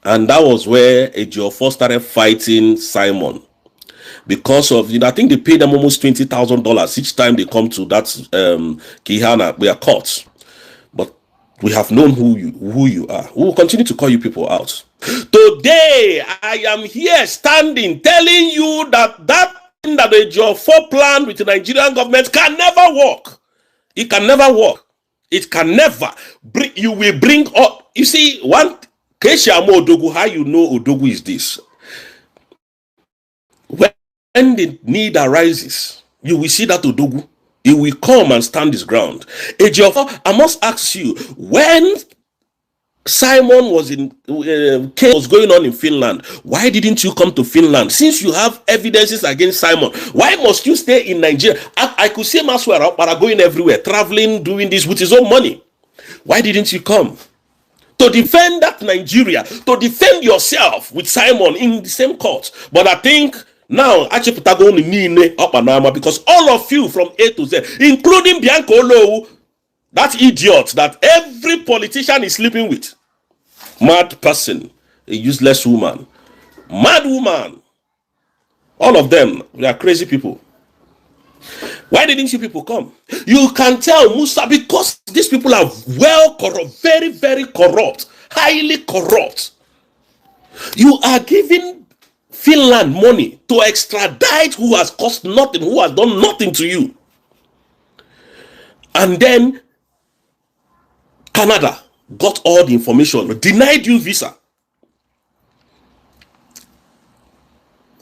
[SPEAKER 5] And that was where SH0CK started fighting Simon. Because of, I think they paid them almost $20,000 each time they come to that Kihana, we are caught. But we have known who you are. We will continue to call you people out. Today, I am here standing, telling you that thing that the SH0CK plan with the Nigerian government can never work. It can never work. It can never bring. You will bring up. You see, one Keshiamo Odogu. How you know Odogu is this? When the need arises, you will see that Odogu. He will come and stand his ground. SH0CK, I must ask you, when Simon was in case was going on in Finland, why didn't you come to Finland? Since you have evidences against Simon, why must you stay in Nigeria? I could see Maswera, but going everywhere, traveling, doing this with his own money. Why didn't you come to defend that Nigeria, to defend yourself with Simon in the same court? But I think now actually because all of you from A to Z, including Bianca Olowu, that idiot that every politician is sleeping with. Mad person, a useless woman, mad woman. All of them, they are crazy people. Why didn't you people come? You can tell Musa, because these people are well corrupt, very, very corrupt, highly corrupt. You are giving Finland money to extradite who has cost nothing, who has done nothing to you. And then Canada got all the information, denied you visa.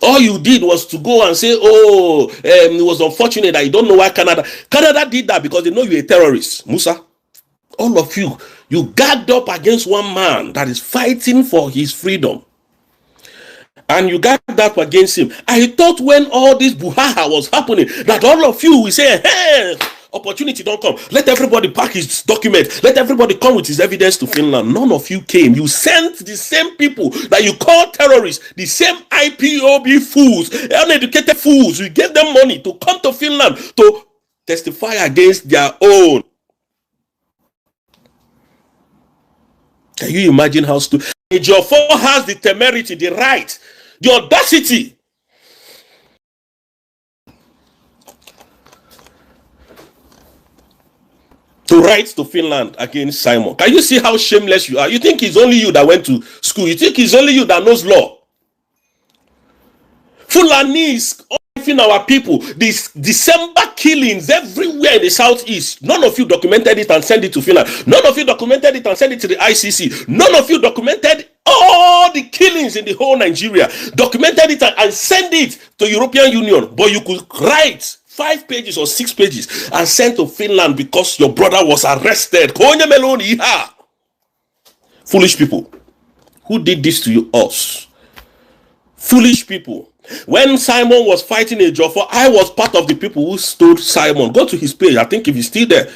[SPEAKER 5] All you did was to go and say, oh, it was unfortunate that you don't know why Canada did that because they know you're a terrorist. Musa, all of you gagged up against one man that is fighting for his freedom. And you gagged up against him. I thought when all this buhaha was happening, that all of you will say, hey, opportunity don't come. Let everybody pack his document. Let everybody come with his evidence to Finland. None of you came. You sent the same people that you call terrorists, the same IPOB fools, uneducated fools. You gave them money to come to Finland to testify against their own. Can you imagine how stupid? SH0CK has the temerity, the right, the audacity to write to Finland against Simon. Can you see how shameless you are? You think it's only you that went to school? You think it's only you that knows law? Fulani is knifing our people. These December killings everywhere in the southeast. None of you documented it and sent it to Finland. None of you documented it and sent it to the ICC. None of you documented all the killings in the whole Nigeria. Documented it and sent it to European Union. But you could write 5 pages or 6 pages and sent to Finland because your brother was arrested. Foolish people. Who did this to you? Us. Foolish people. When Simon was fighting a Joffo, I was part of the people who stood Simon. Go to his page. I think if he's still there,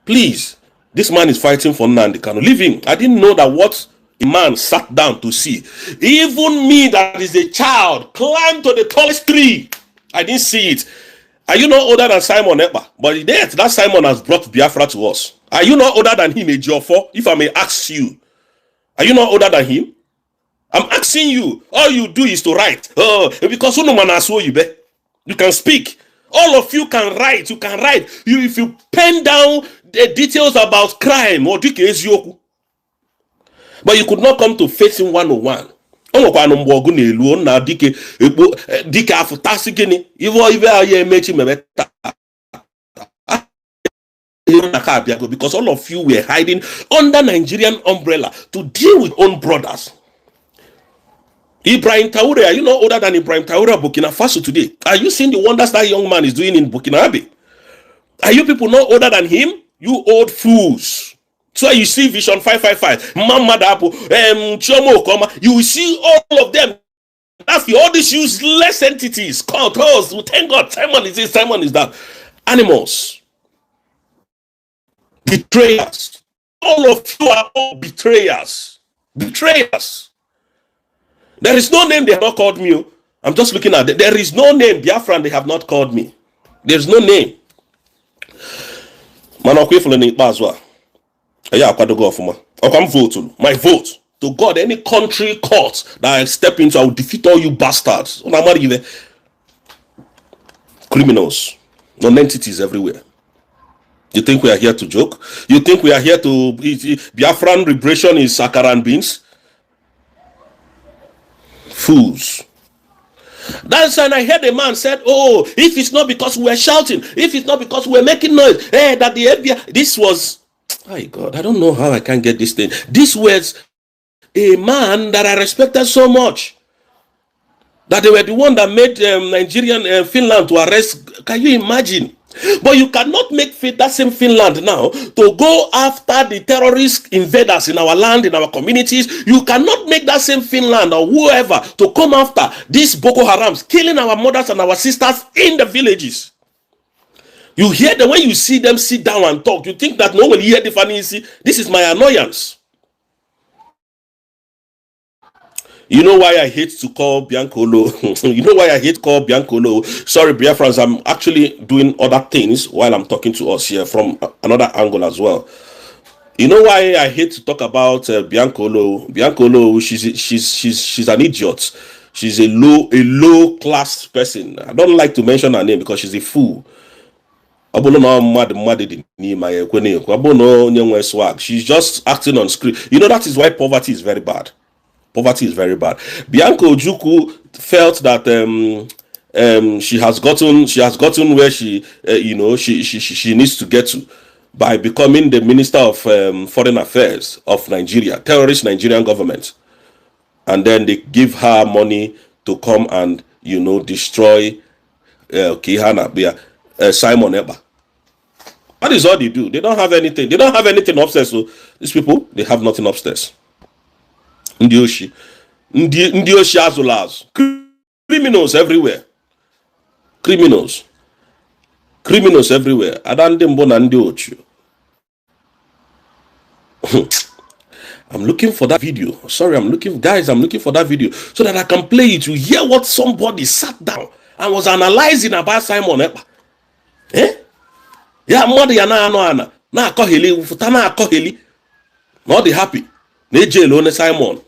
[SPEAKER 5] please. This man is fighting for Nnamdi Kanu. Leave him. I didn't know that what a man sat down to see. Even me, that is a child, climbed to the tallest tree. I didn't see it. Are you not older than Simon Ekpa? But yet, that Simon has brought Biafra to us. Are you not older than him, a Joffo? If I may ask you, are you not older than him? I'm asking you. All you do is to write. Oh, because you can speak. All of you can write. You can write. If you pen down the details about crime or but you could not come to face him 101. Because all of you were hiding under Nigerian umbrella to deal with own brothers. Ibrahim Traoré, are you not older than Ibrahim Traoré of Burkina Faso today? Are you seeing the wonders that young man is doing in Burkina Faso? Are you people not older than him? You old fools. So you see Vision 555, Mama Dapo, Chomo Koma, you will see all of them. That's all these useless entities. Called us. Thank God, Simon is this, Simon is that. Animals. Betrayers. All of you are all betrayers. Betrayers. There is no name they have not called me. I'm just looking at it. There is no name, Biafran, they have not called me. There's no name. Man, I'm grateful in it as well. Yeah, I'm going to vote. My vote to God, any country court that I step into, I will defeat all you bastards. Criminals, non-entities everywhere. You think we are here to joke? You think we are here to Biafran liberation is akara and beans? Fools. That's when I heard a man said, oh, if it's not because we're shouting, if it's not because we're making noise, that the FBI, this was, oh God, I don't know how I can get this thing. This was a man that I respected so much, that they were the one that made Nigerian Finland to arrest. Can you imagine? But you cannot make that same Finland now to go after the terrorist invaders in our land, in our communities. You cannot make that same Finland or whoever to come after these Boko Harams, killing our mothers and our sisters in the villages. You hear them when you see them sit down and talk. You think that no one hear the funny. This is my annoyance. You know why I hate to call Biancolo? You know why I hate call Biancolo? Sorry, Biafrans, I'm actually doing other things while I'm talking to us here from another angle as well. You know why I hate to talk about Biancolo? Biancolo, she's an idiot. She's a low class person. I don't like to mention her name because she's a fool. She's just acting on screen. You know, that is why poverty is very bad. Poverty is very bad. Bianca Ojukwu felt that she has gotten where she needs to get to by becoming the Minister of Foreign Affairs of Nigeria, terrorist Nigerian government, and then they give her money to come and destroy Simon Ekpa. That is all they do. They don't have anything. They don't have anything upstairs. So these people, they have nothing upstairs. Ndioshi Azulaz. Criminals everywhere. Criminals everywhere. I'm looking for that video. Sorry, I'm looking for that video so that I can play it to hear what somebody sat down and was analyzing about Simon Ekpa. Yeah, mother yana na akoheli futana akoheli. Not happy. Simon.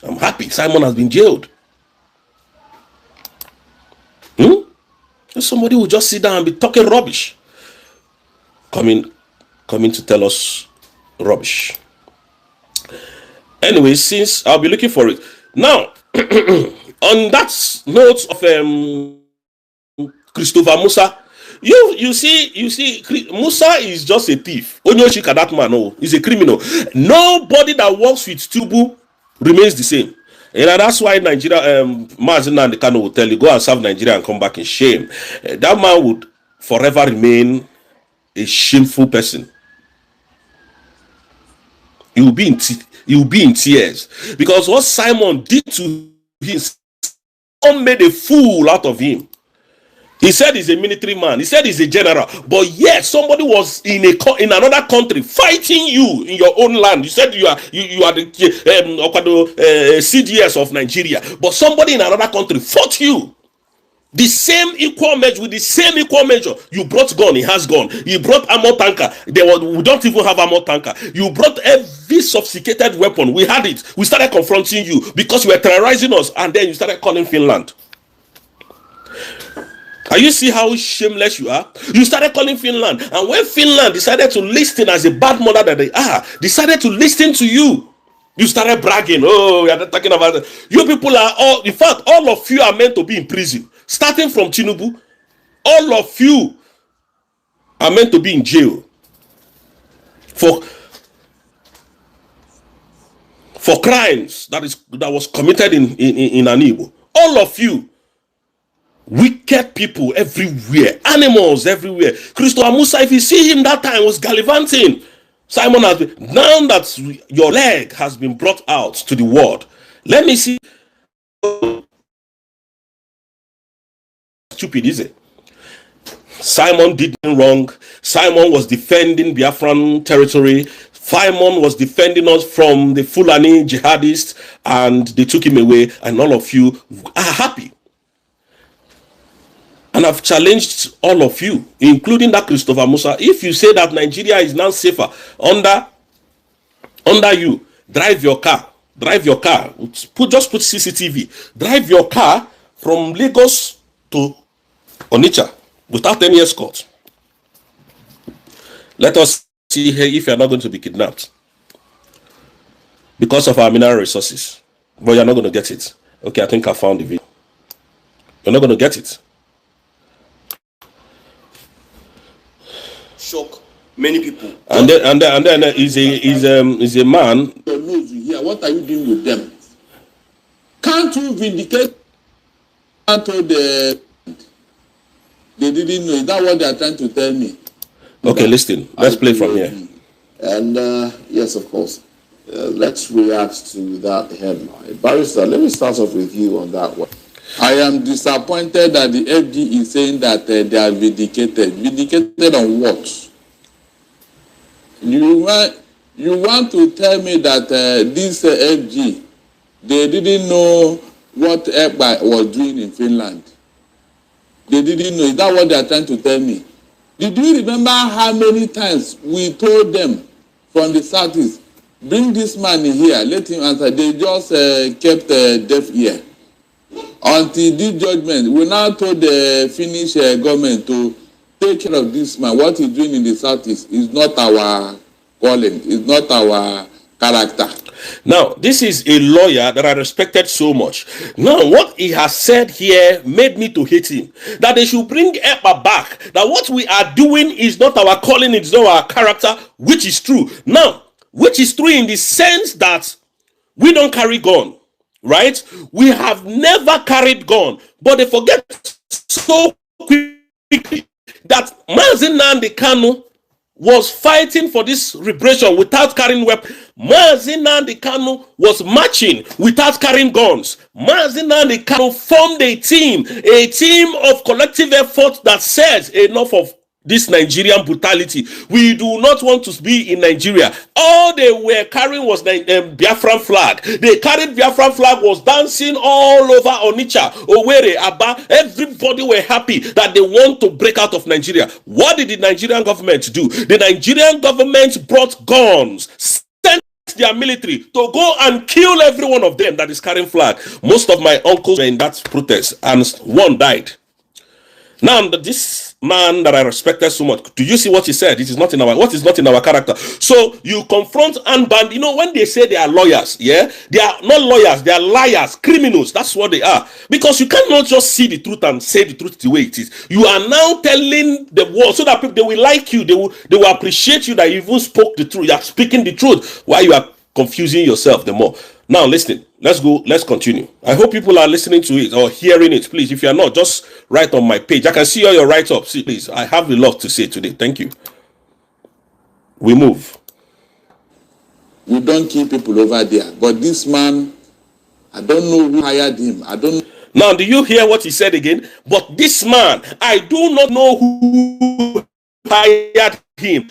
[SPEAKER 5] I'm happy Simon has been jailed. Somebody will just sit down and be talking rubbish. Coming to tell us rubbish. Anyway, since I'll be looking for it. Now, on that note of Christopher Musa, you see, Musa is just a thief. Onyoshika, that man, he's a criminal. Nobody that works with Tubu remains the same. And that's why Nigeria, Marginalization Kano will tell you, go and serve Nigeria and come back in shame. That man would forever remain a shameful person. He will be in tears, because what Simon did to him, Simon made a fool out of him. He said he's a military man. He said he's a general. But yet somebody was in another country fighting you in your own land. You said you are the CDS of Nigeria. But somebody in another country fought you. The same equal measure, with the same equal measure. You brought gun, he has gun. You brought armor tanker. We don't even have armor tanker. You brought every sophisticated weapon. We had it. We started confronting you because you were terrorizing us, and then you started calling Finland. Are you see how shameless you are? You started calling Finland, and when Finland decided to listen as a bad mother that they are, decided to listen to you, you started bragging. Oh, we are not talking about it. You people are all, in fact, all of you are meant to be in prison. Starting from Tinubu, all of you are meant to be in jail for crimes that was committed in an Igbo. All of you. Wicked people everywhere, animals everywhere. Christopher Musa, if you see him that time, was gallivanting. Simon has been, now that your leg has been brought out to the world, let me see. Stupid, is it? Simon did wrong. Simon was defending Biafran territory. Simon was defending us from the Fulani jihadists, and they took him away, and all of you are happy. And I've challenged all of you, including that Christopher Musa. If you say that Nigeria is now safer under you, drive your car. Just put CCTV. Drive your car from Lagos to Onitsha without any escort. Let us see here if you're not going to be kidnapped because of our mineral resources. But you're not going to get it. Okay, I think I found the video. You're not going to get it.
[SPEAKER 6] Shock many people.
[SPEAKER 5] And then is a man.
[SPEAKER 6] Your nose here. What are you doing with them? Can't you vindicate? They didn't know. Is that what they are trying to tell me?
[SPEAKER 5] Okay, listen. Let's play from here.
[SPEAKER 7] And yes, of course. Let's react to that headline. Barrister, let me start off with you on that one.
[SPEAKER 6] I am disappointed that the FG is saying that they are vindicated. Vindicated on what? You want to tell me that this FG, they didn't know what Ekpa was doing in Finland? They didn't know. Is that what they are trying to tell me? Did you remember how many times we told them from the southeast, bring this man in here, let him answer? They just kept deaf ear. Until this judgment, we now told the Finnish government to take care of this man. What he's doing in the southeast is not our calling, it's not our character.
[SPEAKER 5] Now, this is a lawyer that I respected so much. Now, what he has said here made me to hate him. That they should bring Ekpa back. That what we are doing is not our calling, it's not our character, which is true. Now, which is true in the sense that we don't carry gun. Right? We have never carried gun, but they forget so quickly that Mazi Nnamdi Kanu was fighting for this liberation without carrying weapons. Mazi Nnamdi Kanu was marching without carrying guns. Mazi Nnamdi Kanu formed a team of collective effort that says enough of this Nigerian brutality. We do not want to be in Nigeria. All they were carrying was the Biafran flag. They carried Biafran flag, was dancing all over Onitsha, Owerri, Aba. Everybody were happy that they want to break out of Nigeria. What did the Nigerian government do? The Nigerian government brought guns, sent their military to go and kill every one of them that is carrying flag. Most of my uncles were in that protest, and one died. Now, this man that I respected so much, do you see what he said? It is not in our, what is not in our character. So you confront and ban. You know, when they say they are lawyers, yeah, they are not lawyers, they are liars, criminals. That's what they are. Because you cannot just see the truth and say the truth the way it is. You are now telling the world so that people, they will like you, they will appreciate you that you even spoke the truth. You are speaking the truth while you are confusing yourself the more. Now listen, let's go, let's continue. I hope people are listening to it or hearing it. Please, if you are not, just write on my page. I can see all your write-ups. See, please, I have a lot to say today. Thank you. We move.
[SPEAKER 6] We don't kill people over there. But this man, I don't know who hired him. I don't know.
[SPEAKER 5] Now, do you hear what he said again? But this man, I do not know who hired him.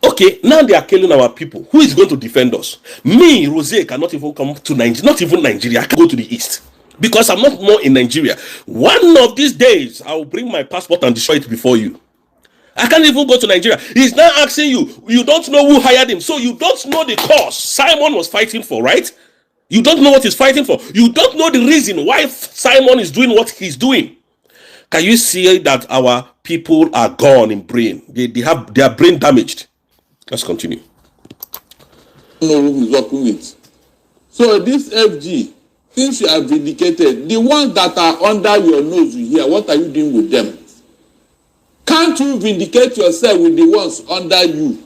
[SPEAKER 5] Okay, now they are killing our people. Who is going to defend us? Me, Rose, cannot even come to Nigeria. Not even Nigeria. I can go to the east because I'm not more in Nigeria. One of these days, I will bring my passport and destroy it before you. I can't even go to Nigeria. He's now asking you. You don't know who hired him, so you don't know the cause Simon was fighting for, right? You don't know what he's fighting for. You don't know the reason why Simon is doing what he's doing. Can you see that our people are gone in brain? They are brain damaged. Let's continue.
[SPEAKER 6] I don't know who he's working with. So this FG, since you have vindicated, the ones that are under your nose you hear, what are you doing with them? Can't you vindicate yourself with the ones under you?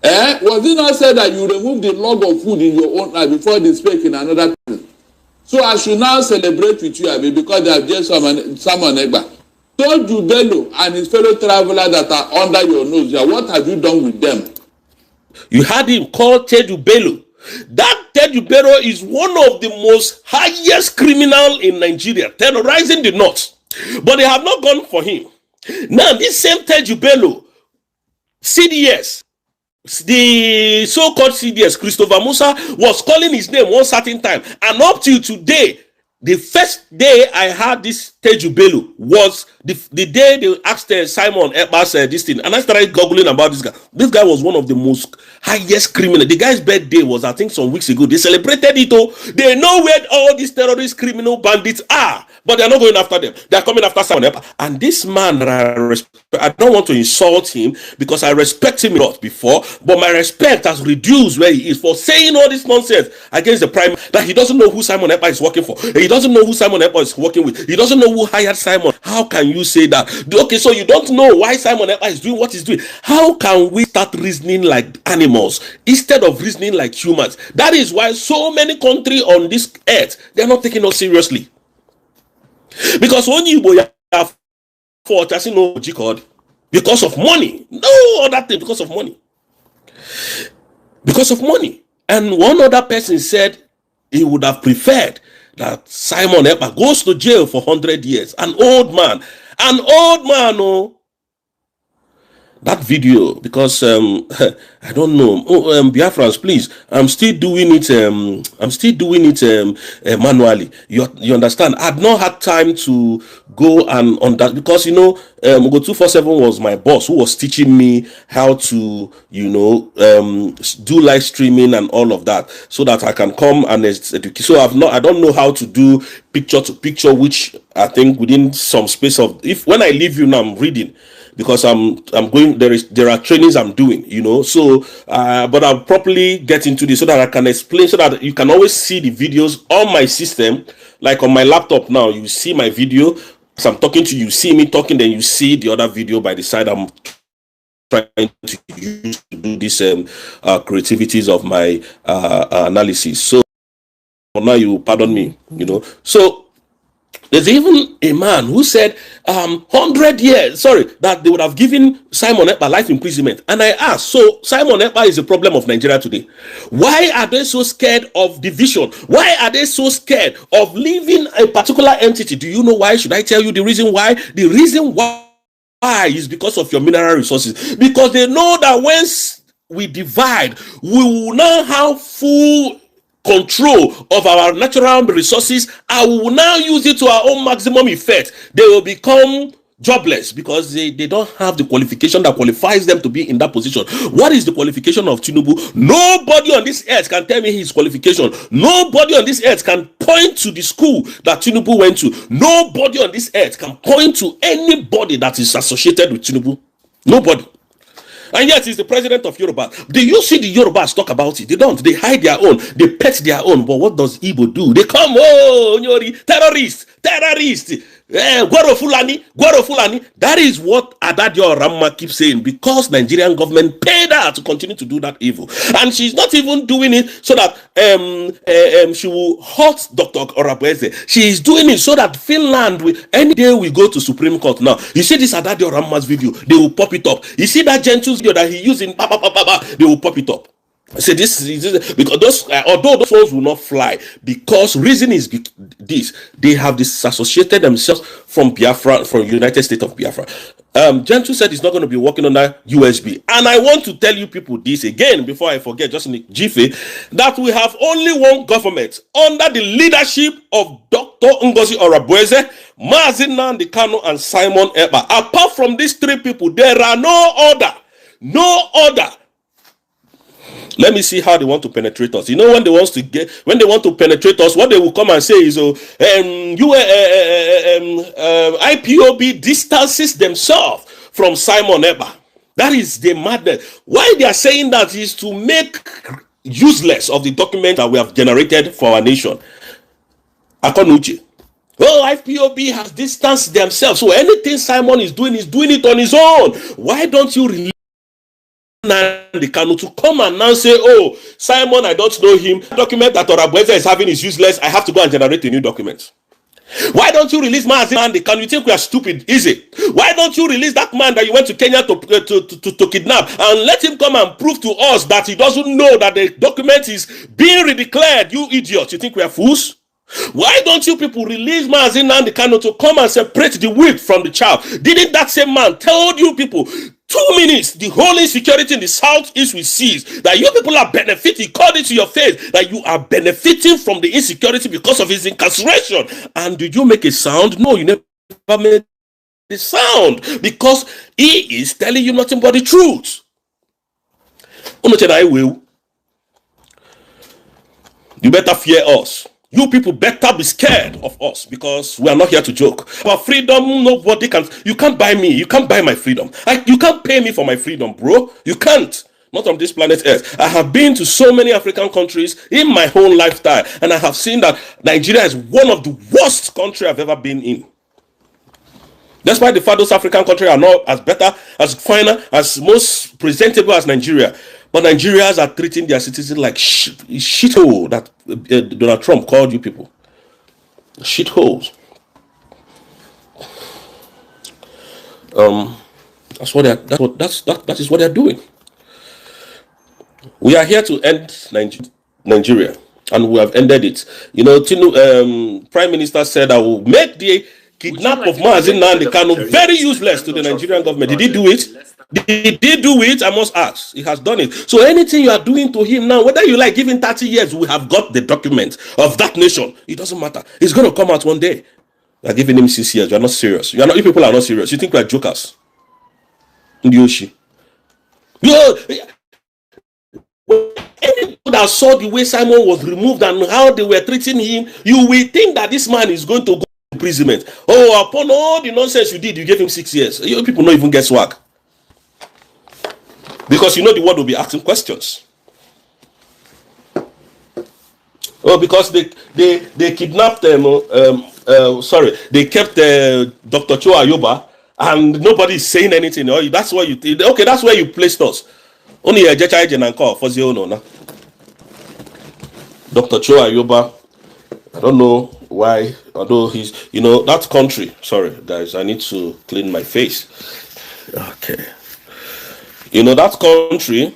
[SPEAKER 6] Was it not said that you remove the log of food in your own eye before they speak in another person? So I should now celebrate with you, Abi, because they have just Simon Ekpa. Told you Bello and his fellow travelers that are under your nose here, what have you done with them?
[SPEAKER 5] You had him called Tedu Bello. That Tedu Bello is one of the most highest criminal in Nigeria, terrorizing the north. But they have not gone for him. Now, this same Tedu Bello, CDS, the so-called CDS, Christopher Musa, was calling his name one certain time. And up till today, the first day I had this Tedu Bello was the day they asked Simon Ekpa this thing. And I started googling about this guy. This guy was one of the most highest criminal. The guy's birthday was, I think, some weeks ago. They celebrated it. Oh, they know where all these terrorist criminal bandits are. But they're not going after them. They're coming after Simon Ekpa. And this man, I don't want to insult him because I respect him a lot before, but my respect has reduced where he is for saying all this nonsense against the prime, that he doesn't know who Simon Ekpa is working for. He doesn't know who Simon Ekpa is working with. He doesn't know who hired Simon. How can you say that? Okay, so you don't know why Simon Ekpa is doing what he's doing. How can we start reasoning like animals instead of reasoning like humans? That is why so many countries on this earth, they're not taking us seriously. Because when you have for because of money, no other thing, because of money. Because of money. And one other person said he would have preferred that Simon Ekpa goes to jail for 100 years. An old man, oh. That video, because I don't know. Biafrans, please. I'm still doing it. Manually. You understand? I've not had time to go and on that because Go 247 was my boss who was teaching me how to do live streaming and all of that, so that I can come and educate. So I don't know how to do picture to picture, which I think within some space of when I leave you now, I'm reading. Because I'm going, there are trainings I'm doing, so but I'll properly get into this so that I can explain, so that you can always see the videos on my system. Like on my laptop now, you see my video as I'm talking to you, see me talking, then you see the other video by the side I'm trying to use to do this creativities of my analysis. So for now, you pardon me, so there's even a man who said 100 years, that they would have given Simon Ekpa life imprisonment. And I asked, so Simon Ekpa is the problem of Nigeria today. Why are they so scared of division? Why are they so scared of leaving a particular entity? Do you know why? Should I tell you the reason why? The reason why is because of your mineral resources. Because they know that once we divide, we will now have full control of our natural resources, and we will now use it to our own maximum effect. They will become jobless because they don't have the qualification that qualifies them to be in that position. What is the qualification of Tinubu? Nobody on this earth can tell me his qualification. Nobody on this earth can point to the school that Tinubu went to. Nobody on this earth can point to anybody that is associated with Tinubu. Nobody. And yet he's the president of Yoruba. Do you see the Yorubas talk about it? They don't. They hide their own. They pet their own. But what does Igbo do? They come, terrorists. Gwaro Fulani. That is what Adadio Ramma keeps saying, because Nigerian government paid her to continue to do that evil. And she's not even doing it so that she will hurt Dr. Orabweze. She is doing it so that Finland, any day we go to Supreme Court now, you see this Adadio Ramma's video, they will pop it up. You see that gentle video that he used in they will pop it up. Say this because those although those ones will not fly, because reason is this: they have disassociated themselves from Biafra, from United States of Biafra. Gentry said he's not going to be working under USB, and I want to tell you people this again before I forget, just in the jiffy, that we have only one government under the leadership of Dr. Ngozi Orabueze, Mazi Nnamdi Kanu, and Simon Ekpa. Apart from these three people, there are no other. No other. Let me see how they want to penetrate us. You know, when they want to penetrate us, what they will come and say is, IPOB distances themselves from Simon Ekpa. That is the madness. Why they are saying that is to make useless of the document that we have generated for our nation. Akonuchi. Oh, IPOB has distanced themselves. So anything Simon is doing it on his own. Why don't you release the Kanu to come and now say, oh, Simon, I don't know him. The document that Orabueze is having is useless. I have to go and generate a new document. Why don't you release Mazi Nnamdi Kanu? You think we are stupid? Easy. Why don't you release that man that you went to Kenya to kidnap and let him come and prove to us that he doesn't know that the document is being redeclared? You idiots. You think we are fools? Why don't you people release Mazi Nnamdi Kanu to come and separate the wheat from the chaff? Didn't that same man tell you people 2 minutes the whole insecurity in the southeast will cease, that you people are benefiting? He called it to your face that you are benefiting from the insecurity because of his incarceration. And did you make a sound? No, you never made a sound, because he is telling you nothing but the truth. I will. You better fear us. You people better be scared of us, because we are not here to joke. Our freedom, nobody can. You can't buy me. You can't buy my freedom. You can't pay me for my freedom, bro. You can't. Not on this planet Earth. I have been to so many African countries in my whole lifetime, and I have seen that Nigeria is one of the worst countries I've ever been in. That's why those African countries are not as better, as finer, as most presentable as Nigeria. But Nigerians are treating their citizens like shithole that Donald Trump called you people. Shitholes. That is what they're doing. We are here to end Nigeria, and we have ended it. You know, Prime Minister said, I will make the kidnap of Mazi Nnamdi Kanu very useless to the Nigerian government. Did he do it? Did he do it? I must ask. He has done it. So anything you are doing to him now, whether you like giving 30 years, we have got the document of that nation. It doesn't matter. It's going to come out one day. You are giving him 6 years. You are not serious. You people are not serious. You think we are jokers. Ndioshi. Anyone that saw the way Simon was removed and how they were treating him, you will think that this man is going to go to imprisonment. Oh, upon all the nonsense you did, you gave him 6 years. You people don't even get swag. Because you know the world will be asking questions. Oh, because they kidnapped them. They kept Dr. Cho Ayoba, and nobody is saying anything. Oh, that's why that's where you placed us. Only a and call for the Dr. Cho Ayoba. I don't know why, although he's, that country. Sorry, guys, I need to clean my face. Okay. That country,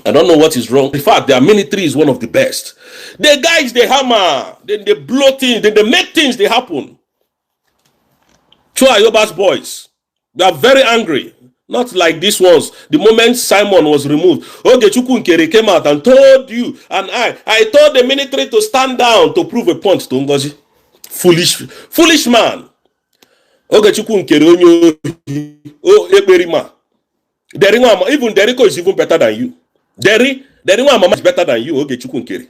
[SPEAKER 5] I don't know what is wrong. In fact, their military is one of the best. The guys, they hammer, then they blow things, then they make things, they happen. Cho Ayoba's boys, they are very angry. Not like these ones. The moment Simon was removed, Ogechukwu Nkere came out and told you, and I told the military to stand down to prove a point to Ngozi. Foolish man. Ogechukwu Nkere Ekperima. Even Deriko is even better than you. Deriko is better than you. Ogechukwu Nkere.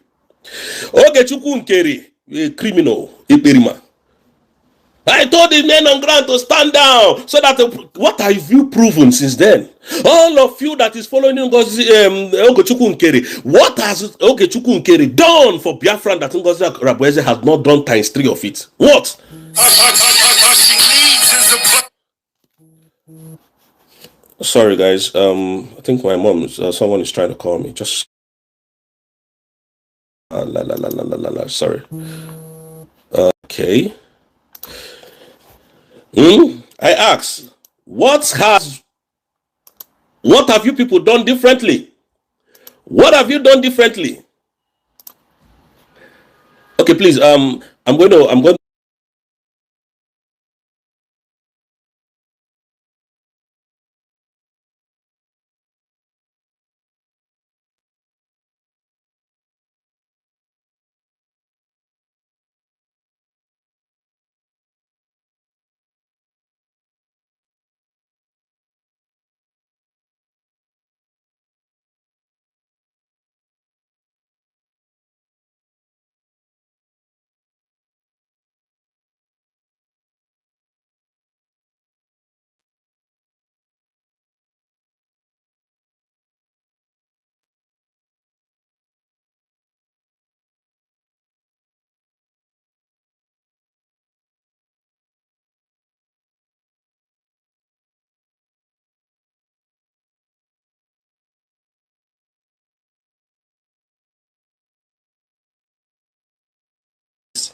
[SPEAKER 5] Ogechukwu Nkere, a criminal. Ekperima. I told the men on ground to stand down, so that what have you proven since then? All of you that is following Ogechukwu Nkere, what has Ogechukwu Nkere done for Biafran that Ngozi Orabueze has not done times 3 of it? What? Sorry, guys. I think my mom, someone is trying to call me. Just sorry. Okay. I ask, what have you people done differently? What have you done differently? Okay, please. I'm going to.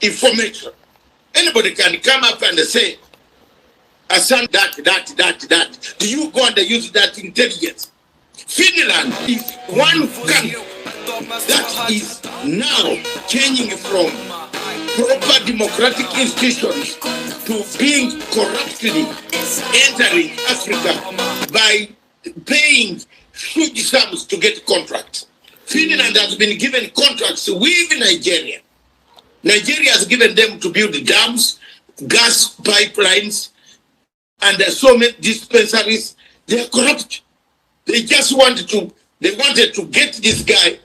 [SPEAKER 8] Information. Anybody can come up and say, Asan that. Do you go and use that intelligence? Finland is one country that is now changing from proper democratic institutions to being corruptly entering Africa by paying huge sums to get contracts. Finland has been given contracts with Nigeria. Nigeria has given them to build dams, gas pipelines, and so many dispensaries. They are corrupt. They wanted to get this guy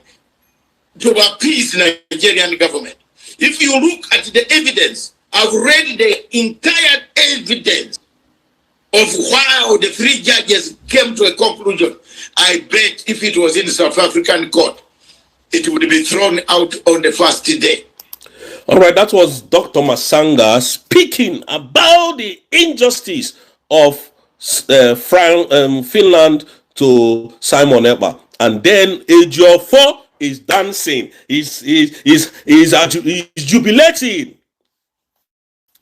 [SPEAKER 8] to appease Nigerian government. If you look at the evidence, I've read the entire evidence of how the three judges came to a conclusion. I bet if it was in the South African court, it would be thrown out on the first day.
[SPEAKER 5] All right, that was Dr. Masanga speaking about the injustice of Finland to Simon Ekpa. And then Ejiofor is dancing, he's jubilating.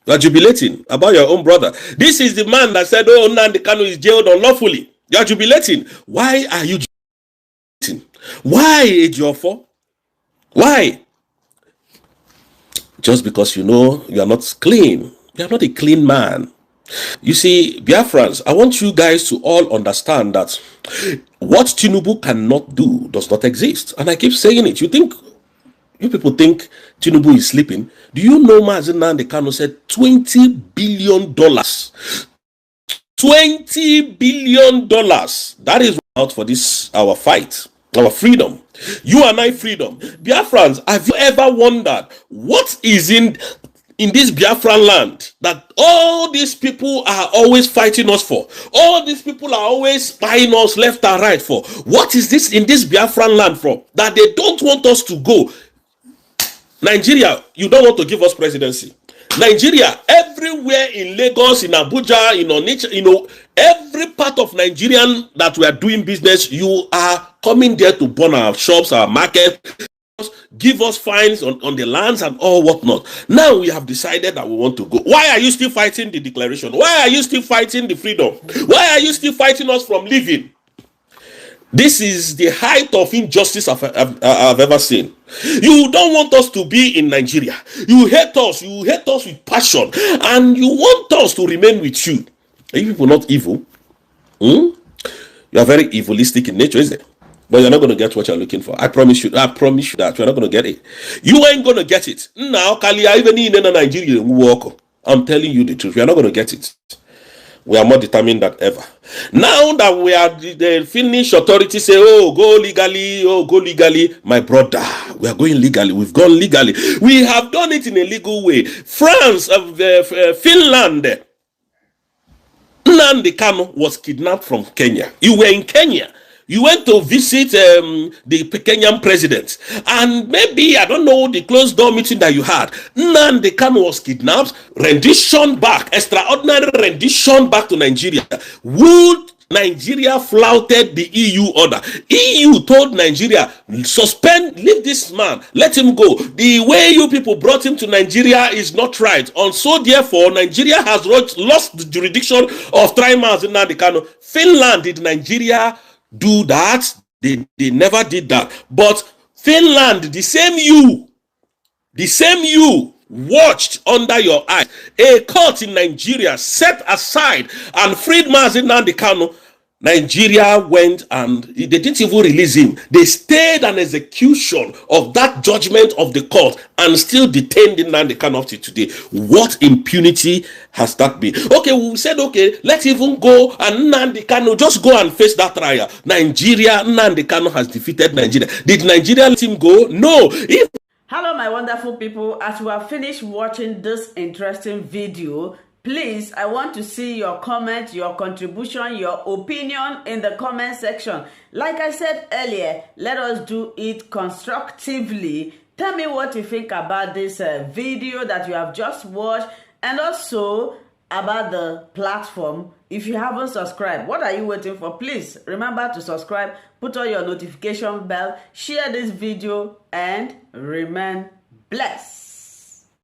[SPEAKER 5] You are jubilating about your own brother. This is the man that said, oh, Nnamdi Kanu is jailed unlawfully. You are jubilating. Why are you jubilating? Why, Ejiofor? Why? Just because you know you are not clean. You are not a clean man. You see, Biafrans, I want you guys to all understand that what Tinubu cannot do does not exist. And I keep saying it. You people think Tinubu is sleeping. Do you know Mazi Nnamdi Kanu said $20 billion? $20 billion. That is out for this, our fight, our freedom. You and I freedom. Biafrans, have you ever wondered what is in this Biafran land that all these people are always fighting us for? All these people are always spying us left and right for. What is this in this Biafran land for? That they don't want us to go. Nigeria, you don't want to give us presidency. Nigeria, everywhere in Lagos, in Abuja, in Onitsha, every part of Nigerian that we are doing business, you are coming there to burn our shops, our market, give us fines on the lands and all whatnot. Now we have decided that we want to go. Why are you still fighting the declaration? Why are you still fighting the freedom? Why are you still fighting us from living? This is the height of injustice I've ever seen. You don't want us to be in Nigeria. You hate us. You hate us with passion. And you want us to remain with you. Are you people not evil? You are very evilistic in nature, isn't it? But you're not going to get what you're looking for. I promise you that you're not going to get it. You ain't going to get it. Now, even in Nigeria, I'm telling you the truth. You're not going to get it. We are more determined than ever. Now that we are the Finnish authorities say, oh, go legally, my brother, we are going legally. We've gone legally. We have done it in a legal way. France, Finland, Nnamdi Kanu was kidnapped from Kenya. You were in Kenya. You went to visit the Kenyan president, and maybe, I don't know, the closed door meeting that you had. Nnamdi Kanu was kidnapped, rendition back, extraordinary rendition back to Nigeria. Would Nigeria flouted the EU order? EU told Nigeria, suspend, leave this man, let him go. The way you people brought him to Nigeria is not right. And so therefore, Nigeria has lost the jurisdiction of trying Mazi Nnamdi Kanu. Finland, did Nigeria do that? They never did that. But Finland, the same you watched under your eye a court in Nigeria set aside and freed Mazi Nnamdi Kanu. Nigeria went and they didn't even release him. They stayed an execution of that judgment of the court and still detained Nnamdi Kanu up to today. What impunity has that been? Okay, we said, okay, let's even go and Nnamdi Kanu, just go and face that trial. Nigeria, Nnamdi Kanu has defeated Nigeria. Did Nigeria let him go? No.
[SPEAKER 1] Hello, my wonderful people. As you have finished watching this interesting video, please, I want to see your comment, your contribution, your opinion in the comment section. Like I said earlier, let us do it constructively. Tell me what you think about this video that you have just watched, and also about the platform. If you haven't subscribed, what are you waiting for? Please remember to subscribe, put on your notification bell, share this video, and remain blessed.